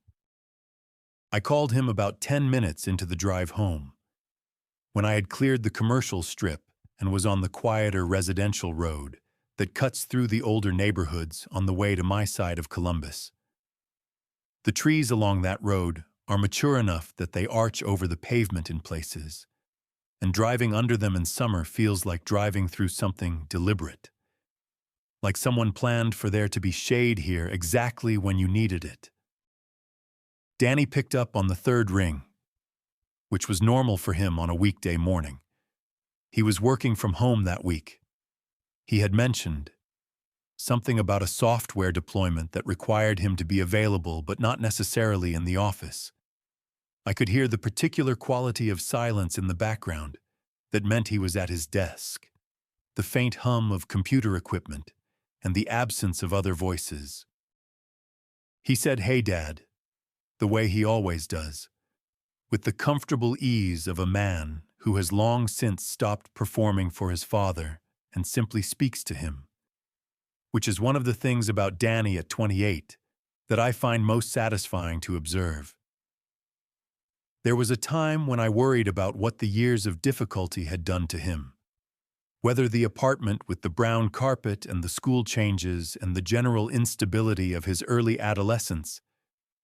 I called him about 10 minutes into the drive home, when I had cleared the commercial strip and was on the quieter residential road that cuts through the older neighborhoods on the way to my side of Columbus. The trees along that road are mature enough that they arch over the pavement in places, and driving under them in summer feels like driving through something deliberate, like someone planned for there to be shade here exactly when you needed it. Danny picked up on the third ring, which was normal for him on a weekday morning. He was working from home that week. He had mentioned something about a software deployment that required him to be available but not necessarily in the office. I could hear the particular quality of silence in the background that meant he was at his desk. the faint hum of computer equipment, and the absence of other voices. He said, "Hey, Dad," the way he always does, with the comfortable ease of a man who has long since stopped performing for his father and simply speaks to him, which is one of the things about Danny at 28 that I find most satisfying to observe. There was a time when I worried about what the years of difficulty had done to him. Whether the apartment with the brown carpet and the school changes and the general instability of his early adolescence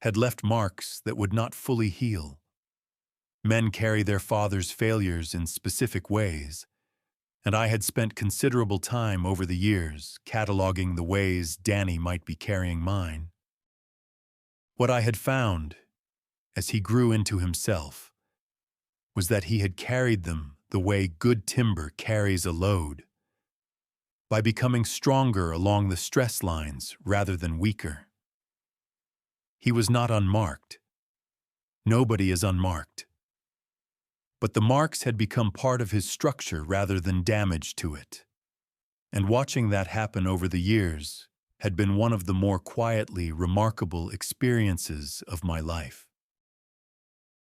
had left marks that would not fully heal. Men carry their father's failures in specific ways, and I had spent considerable time over the years cataloging the ways Danny might be carrying mine. What I had found, as he grew into himself, was that he had carried them the way good timber carries a load, by becoming stronger along the stress lines rather than weaker. He was not unmarked. Nobody is unmarked. But the marks had become part of his structure rather than damage to it. And watching that happen over the years had been one of the more quietly remarkable experiences of my life.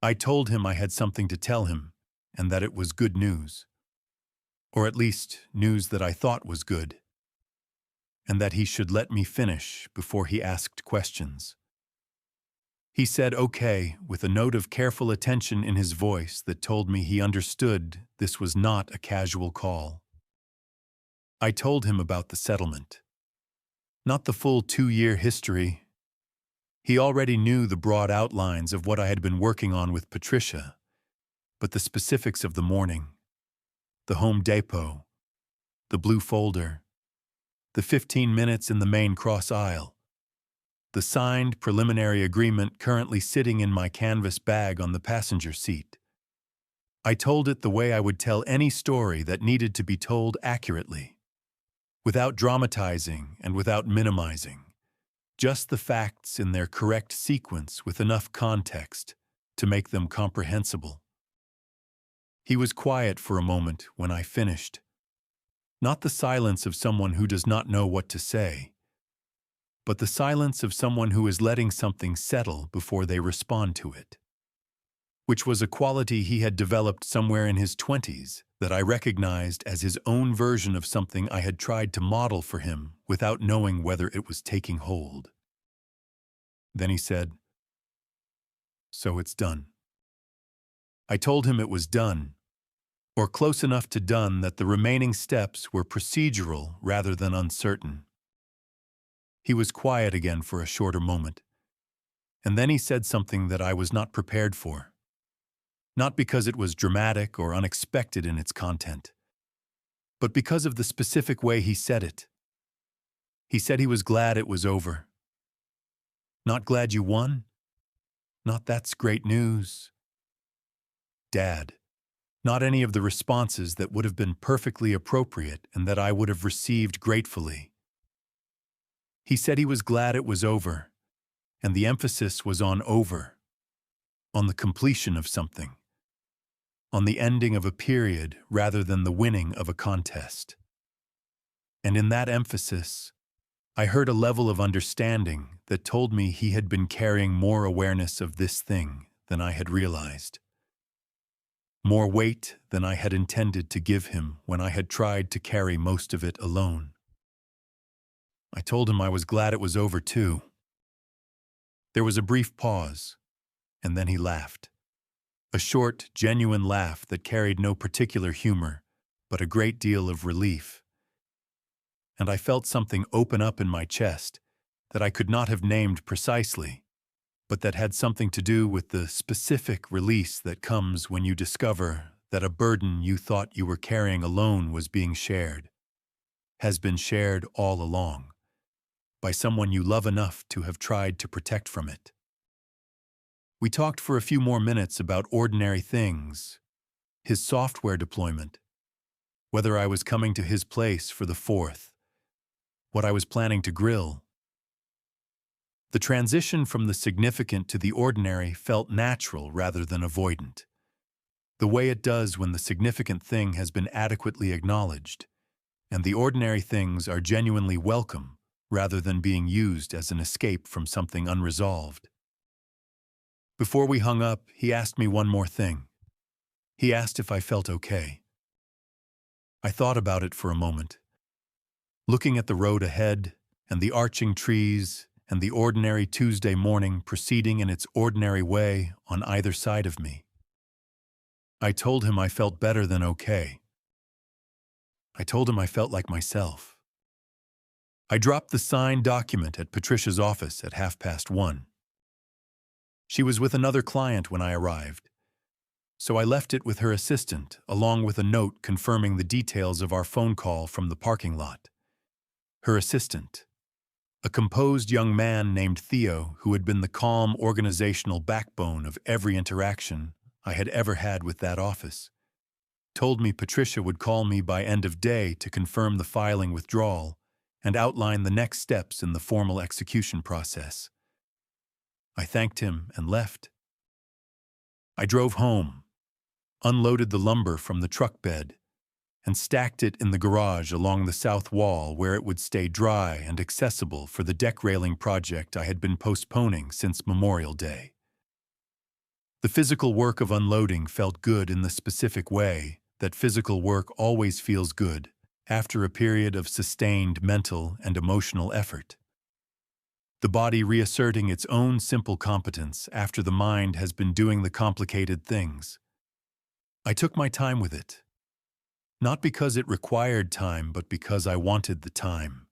I told him I had something to tell him, and that it was good news. Or at least news that I thought was good. And that he should let me finish before he asked questions. He said okay with a note of careful attention in his voice that told me he understood this was not a casual call. I told him about the settlement. Not the full 2-year history. He already knew the broad outlines of what I had been working on with Patricia, but the specifics of the morning, the Home Depot, the blue folder, the 15 minutes in the main cross aisle, the signed preliminary agreement currently sitting in my canvas bag on the passenger seat. I told it the way I would tell any story that needed to be told accurately, without dramatizing and without minimizing, just the facts in their correct sequence with enough context to make them comprehensible. He was quiet for a moment when I finished. Not the silence of someone who does not know what to say, but the silence of someone who is letting something settle before they respond to it. Which was a quality he had developed somewhere in his 20s that I recognized as his own version of something I had tried to model for him without knowing whether it was taking hold. Then he said, "So it's done." I told him it was done, or close enough to done that the remaining steps were procedural rather than uncertain. He was quiet again for a shorter moment, and then he said something that I was not prepared for. Not because it was dramatic or unexpected in its content, but because of the specific way he said it. He said he was glad it was over. Not glad you won? Not that's great news. Dad, not any of the responses that would have been perfectly appropriate and that I would have received gratefully. He said he was glad it was over, and the emphasis was on over, on the completion of something, on the ending of a period rather than the winning of a contest. And in that emphasis, I heard a level of understanding that told me he had been carrying more awareness of this thing than I had realized. More weight than I had intended to give him when I had tried to carry most of it alone. I told him I was glad it was over too. There was a brief pause, and then he laughed. A short, genuine laugh that carried no particular humor, but a great deal of relief. And I felt something open up in my chest that I could not have named precisely, but that had something to do with the specific release that comes when you discover that a burden you thought you were carrying alone was being shared, has been shared all along, by someone you love enough to have tried to protect from it. We talked for a few more minutes about ordinary things, his software deployment, whether I was coming to his place for the 4th, what I was planning to grill. The transition from the significant to the ordinary felt natural rather than avoidant, the way it does when the significant thing has been adequately acknowledged, and the ordinary things are genuinely welcome rather than being used as an escape from something unresolved. Before we hung up, he asked me one more thing. He asked if I felt okay. I thought about it for a moment, looking at the road ahead and the arching trees and the ordinary Tuesday morning proceeding in its ordinary way on either side of me. I told him I felt better than okay. I told him I felt like myself. I dropped the signed document at Patricia's office at 1:30. She was with another client when I arrived, so I left it with her assistant, along with a note confirming the details of our phone call from the parking lot. Her assistant, a composed young man named Theo who had been the calm organizational backbone of every interaction I had ever had with that office, told me Patricia would call me by end of day to confirm the filing withdrawal and outline the next steps in the formal execution process. I thanked him and left. I drove home, unloaded the lumber from the truck bed, and stacked it in the garage along the south wall where it would stay dry and accessible for the deck railing project I had been postponing since Memorial Day. The physical work of unloading felt good in the specific way that physical work always feels good after a period of sustained mental and emotional effort. The body reasserting its own simple competence after the mind has been doing the complicated things. I took my time with it. Not because it required time, but because I wanted the time.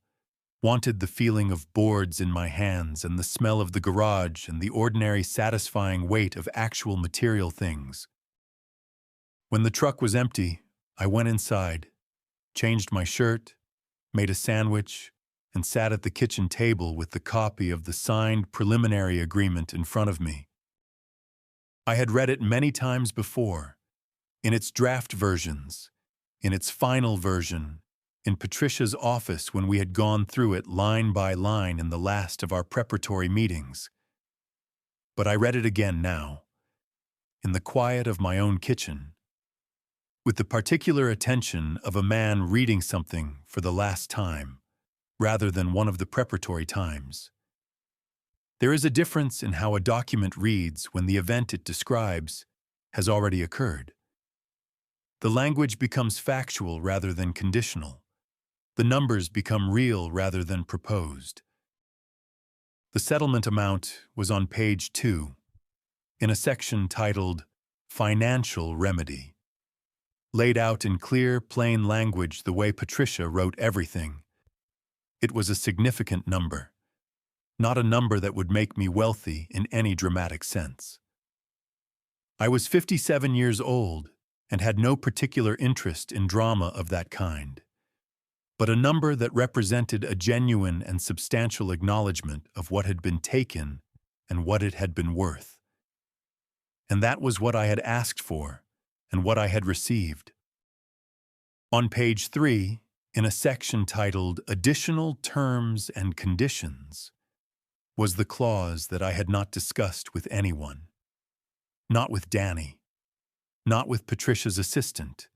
Wanted the feeling of boards in my hands and the smell of the garage and the ordinary satisfying weight of actual material things. When the truck was empty, I went inside, changed my shirt, made a sandwich, and sat at the kitchen table with the copy of the signed preliminary agreement in front of me. I had read it many times before, in its draft versions, in its final version, in Patricia's office when we had gone through it line by line in the last of our preparatory meetings. But I read it again now, in the quiet of my own kitchen, with the particular attention of a man reading something for the last time, rather than one of the preparatory times. There is a difference in how a document reads when the event it describes has already occurred. The language becomes factual rather than conditional. The numbers become real rather than proposed. The settlement amount was on page 2, in a section titled Financial Remedy, laid out in clear, plain language the way Patricia wrote everything. It was a significant number, not a number that would make me wealthy in any dramatic sense. I was 57 years old and had no particular interest in drama of that kind, but a number that represented a genuine and substantial acknowledgement of what had been taken and what it had been worth. And that was what I had asked for and what I had received. On page 3, in a section titled Additional Terms and Conditions, was the clause that I had not discussed with anyone. Not with Danny. Not with Patricia's assistant.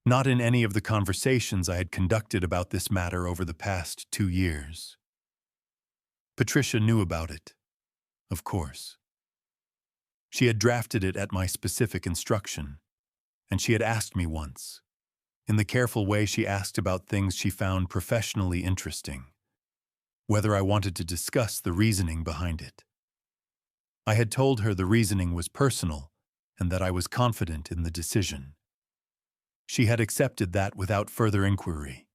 Not in any of the conversations I had conducted about this matter over the past 2 years. Patricia knew about it, of course. She had drafted it at my specific instruction, and she had asked me once, in the careful way she asked about things she found professionally interesting, whether I wanted to discuss the reasoning behind it. I had told her the reasoning was personal and that I was confident in the decision. She had accepted that without further inquiry,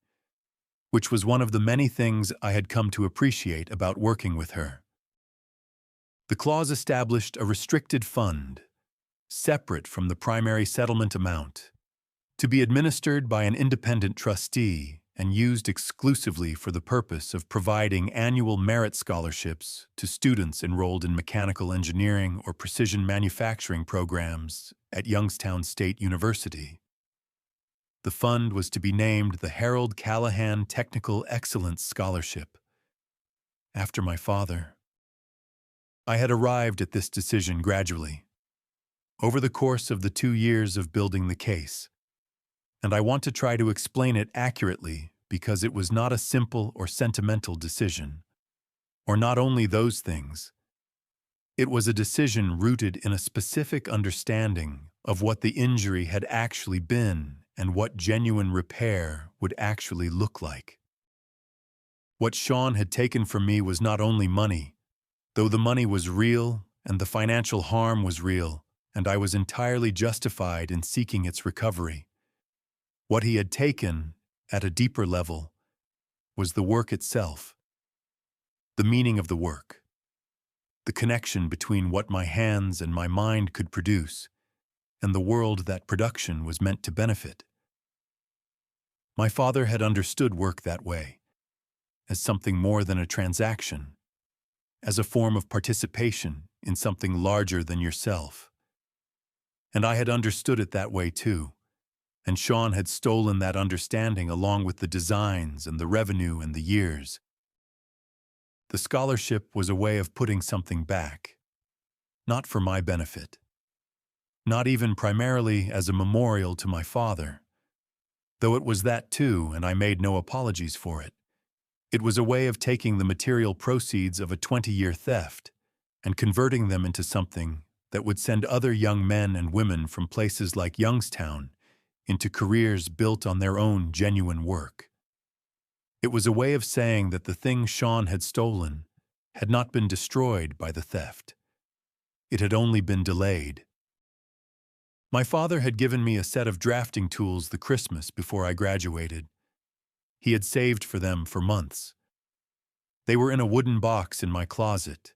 which was one of the many things I had come to appreciate about working with her. The clause established a restricted fund, separate from the primary settlement amount, to be administered by an independent trustee and used exclusively for the purpose of providing annual merit scholarships to students enrolled in mechanical engineering or precision manufacturing programs at Youngstown State University. The fund was to be named the Harold Callahan Technical Excellence Scholarship, after my father. I had arrived at this decision gradually, over the course of the 2 years of building the case. And I want to try to explain it accurately because it was not a simple or sentimental decision. Or not only those things. It was a decision rooted in a specific understanding of what the injury had actually been and what genuine repair would actually look like. What Sean had taken from me was not only money, though the money was real and the financial harm was real, and I was entirely justified in seeking its recovery. What he had taken, at a deeper level, was the work itself, the meaning of the work, the connection between what my hands and my mind could produce and the world that production was meant to benefit. My father had understood work that way, as something more than a transaction, as a form of participation in something larger than yourself. And I had understood it that way too, and Sean had stolen that understanding along with the designs and the revenue and the years. The scholarship was a way of putting something back, not for my benefit, not even primarily as a memorial to my father, though it was that too, and I made no apologies for it. It was a way of taking the material proceeds of a 20-year theft and converting them into something that would send other young men and women from places like Youngstown into careers built on their own genuine work. It was a way of saying that the thing Sean had stolen had not been destroyed by the theft. It had only been delayed. My father had given me a set of drafting tools the Christmas before I graduated. He had saved for them for months. They were in a wooden box in my closet,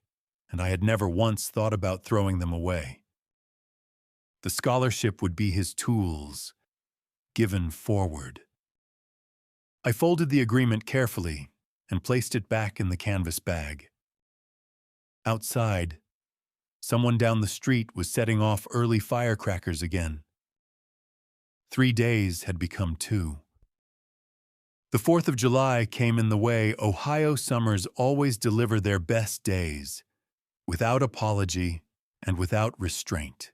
and I had never once thought about throwing them away. The scholarship would be his tools, given forward. I folded the agreement carefully and placed it back in the canvas bag. Outside, someone down the street was setting off early firecrackers again. 3 days had become 2. The 4th of July came in the way Ohio summers always deliver their best days, without apology and without restraint.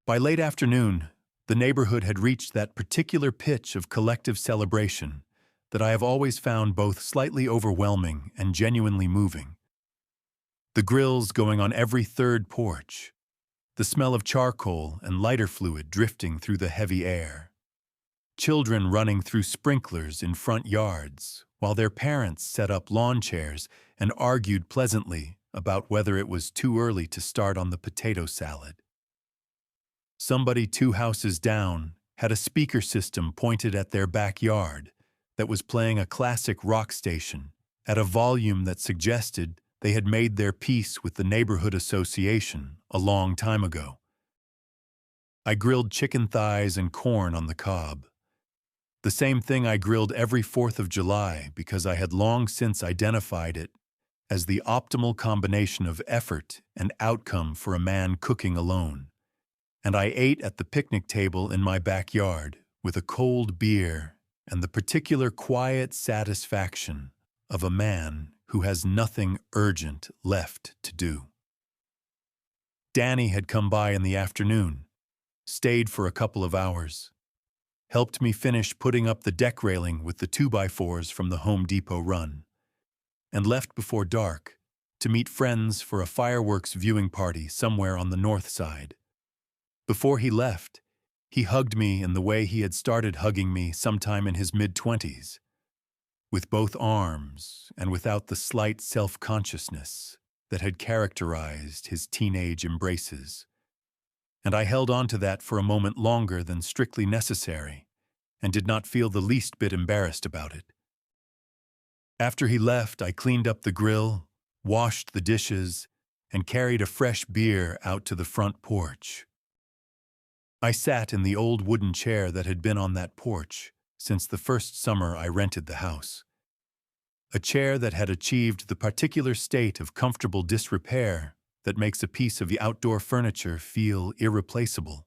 By late afternoon, the neighborhood had reached that particular pitch of collective celebration that I have always found both slightly overwhelming and genuinely moving. The grills going on every third porch, the smell of charcoal and lighter fluid drifting through the heavy air, children running through sprinklers in front yards, while their parents set up lawn chairs and argued pleasantly about whether it was too early to start on the potato salad. Somebody 2 houses down had a speaker system pointed at their backyard that was playing a classic rock station at a volume that suggested they had made their peace with the neighborhood association a long time ago. I grilled chicken thighs and corn on the cob. The same thing I grilled every 4th of July because I had long since identified it as the optimal combination of effort and outcome for a man cooking alone. And I ate at the picnic table in my backyard with a cold beer and the particular quiet satisfaction of a man who has nothing urgent left to do. Danny had come by in the afternoon, stayed for a couple of hours, helped me finish putting up the deck railing with the 2x4s from the Home Depot run, and left before dark to meet friends for a fireworks viewing party somewhere on the north side. Before he left, he hugged me in the way he had started hugging me sometime in his mid-20s, with both arms and without the slight self-consciousness that had characterized his teenage embraces. And I held on to that for a moment longer than strictly necessary, and did not feel the least bit embarrassed about it. After he left, I cleaned up the grill, washed the dishes, and carried a fresh beer out to the front porch. I sat in the old wooden chair that had been on that porch since the first summer I rented the house. A chair that had achieved the particular state of comfortable disrepair that makes a piece of outdoor furniture feel irreplaceable.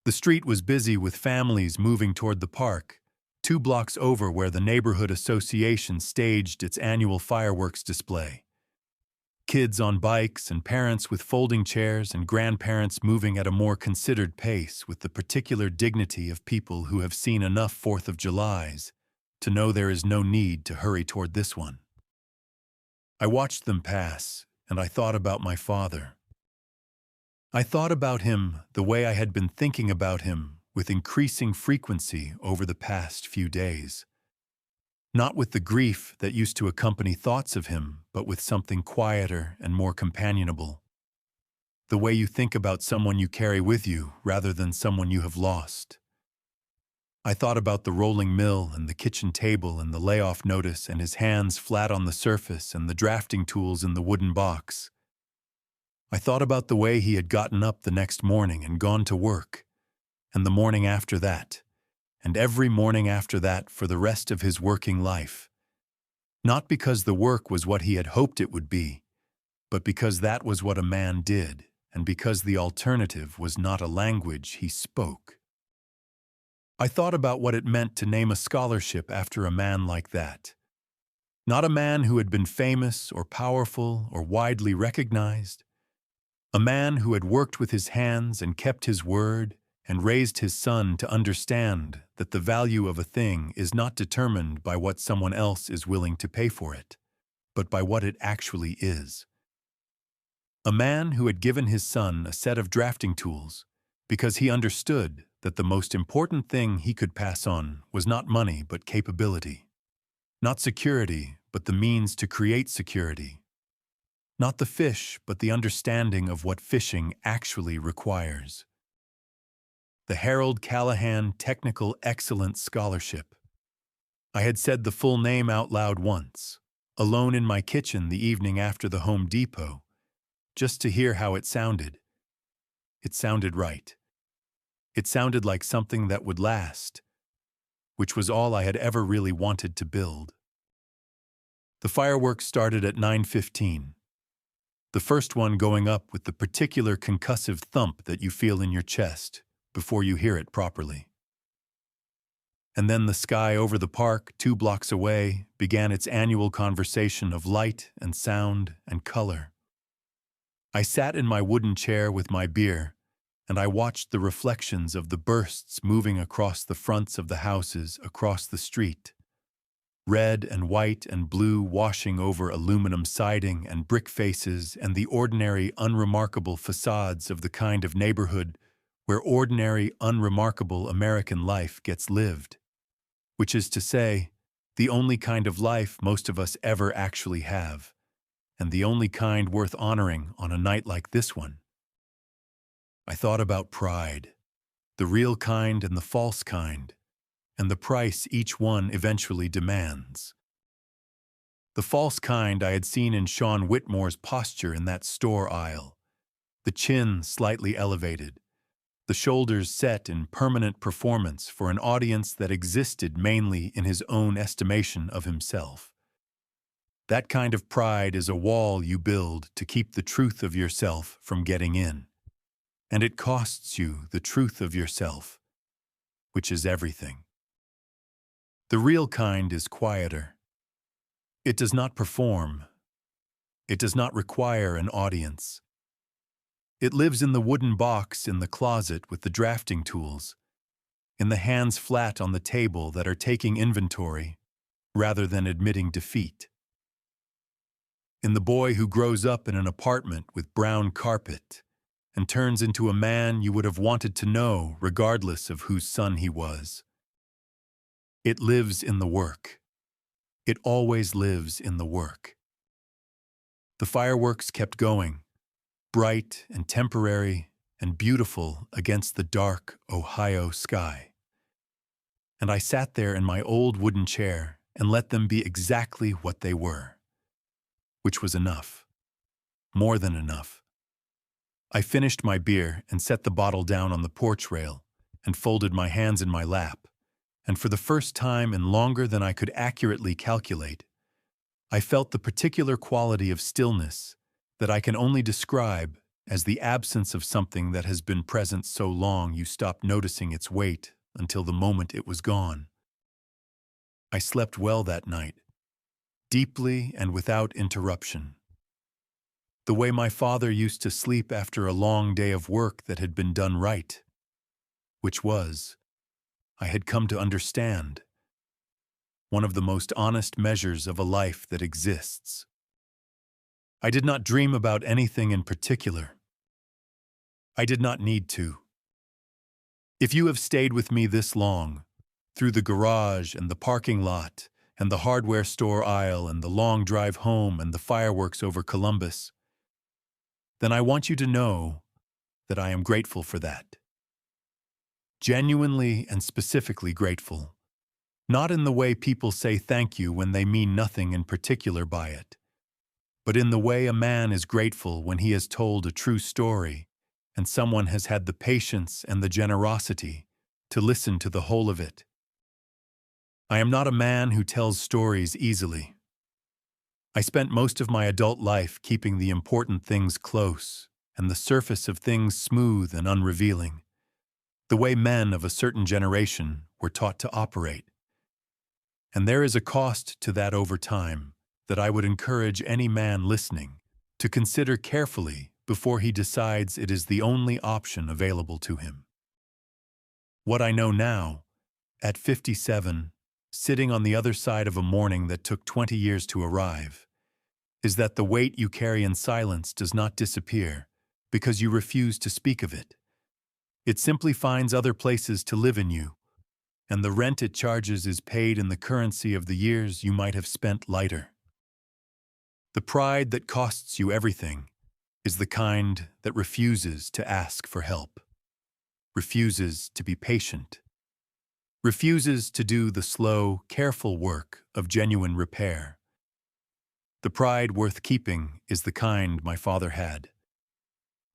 The street was busy with families moving toward the park, 2 blocks over where the neighborhood association staged its annual fireworks display. Kids on bikes and parents with folding chairs and grandparents moving at a more considered pace with the particular dignity of people who have seen enough 4th of Julys to know there is no need to hurry toward this one. I watched them pass, and I thought about my father. I thought about him the way I had been thinking about him with increasing frequency over the past few days. Not with the grief that used to accompany thoughts of him, but with something quieter and more companionable. The way you think about someone you carry with you rather than someone you have lost. I thought about the rolling mill and the kitchen table and the layoff notice and his hands flat on the surface and the drafting tools in the wooden box. I thought about the way he had gotten up the next morning and gone to work, and the morning after that, and every morning after that for the rest of his working life. Not because the work was what he had hoped it would be, but because that was what a man did, and because the alternative was not a language he spoke. I thought about what it meant to name a scholarship after a man like that. Not a man who had been famous or powerful or widely recognized. A man who had worked with his hands and kept his word and raised his son to understand that the value of a thing is not determined by what someone else is willing to pay for it, but by what it actually is. A man who had given his son a set of drafting tools because he understood that the most important thing he could pass on was not money but capability. Not security, but the means to create security. Not the fish, but the understanding of what fishing actually requires. The Harold Callahan Technical Excellence Scholarship. I had said the full name out loud once, alone in my kitchen the evening after the Home Depot, just to hear how it sounded. It sounded right. It sounded like something that would last, which was all I had ever really wanted to build. The fireworks started at 9:15. The first one going up with the particular concussive thump that you feel in your chest before you hear it properly. And then the sky over the park, 2 blocks away, began its annual conversation of light and sound and color. I sat in my wooden chair with my beer, and I watched the reflections of the bursts moving across the fronts of the houses across the street. Red and white and blue washing over aluminum siding and brick faces and the ordinary, unremarkable facades of the kind of neighborhood where ordinary, unremarkable American life gets lived. Which is to say, the only kind of life most of us ever actually have, and the only kind worth honoring on a night like this one. I thought about pride, the real kind and the false kind, and the price each one eventually demands. The false kind I had seen in Sean Whitmore's posture in that store aisle, the chin slightly elevated, the shoulders set in permanent performance for an audience that existed mainly in his own estimation of himself. That kind of pride is a wall you build to keep the truth of yourself from getting in. And it costs you the truth of yourself, which is everything. The real kind is quieter. It does not perform. It does not require an audience. It lives in the wooden box in the closet with the drafting tools, in the hands flat on the table that are taking inventory rather than admitting defeat. In the boy who grows up in an apartment with brown carpet and turns into a man you would have wanted to know regardless of whose son he was. It lives in the work. It always lives in the work. The fireworks kept going, bright and temporary and beautiful against the dark Ohio sky. And I sat there in my old wooden chair and let them be exactly what they were, which was enough, more than enough. I finished my beer and set the bottle down on the porch rail and folded my hands in my lap. And for the first time in longer than I could accurately calculate, I felt the particular quality of stillness that I can only describe as the absence of something that has been present so long you stop noticing its weight until the moment it was gone. I slept well that night, deeply and without interruption. The way my father used to sleep after a long day of work that had been done right, which was, I had come to understand, one of the most honest measures of a life that exists. I did not dream about anything in particular. I did not need to. If you have stayed with me this long, through the garage and the parking lot and the hardware store aisle and the long drive home and the fireworks over Columbus, then I want you to know that I am grateful for that. Genuinely and specifically grateful. Not in the way people say thank you when they mean nothing in particular by it, but in the way a man is grateful when he has told a true story and someone has had the patience and the generosity to listen to the whole of it. I am not a man who tells stories easily. I spent most of my adult life keeping the important things close and the surface of things smooth and unrevealing, the way men of a certain generation were taught to operate. And there is a cost to that over time that I would encourage any man listening to consider carefully before he decides it is the only option available to him. What I know now, at 57, sitting on the other side of a morning that took 20 years to arrive, is that the weight you carry in silence does not disappear because you refuse to speak of it. It simply finds other places to live in you, and the rent it charges is paid in the currency of the years you might have spent lighter. The pride that costs you everything is the kind that refuses to ask for help, refuses to be patient, refuses to do the slow, careful work of genuine repair. The pride worth keeping is the kind my father had,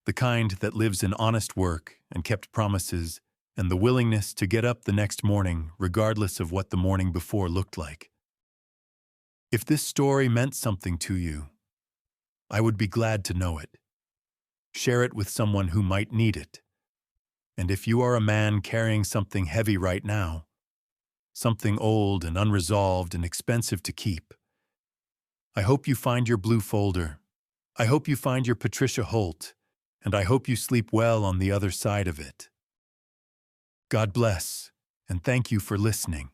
the kind that lives in honest work and kept promises and the willingness to get up the next morning regardless of what the morning before looked like. If this story meant something to you, I would be glad to know it. Share it with someone who might need it. And if you are a man carrying something heavy right now, something old and unresolved and expensive to keep, I hope you find your blue folder. I hope you find your Patricia Holt, and I hope you sleep well on the other side of it. God bless, and thank you for listening.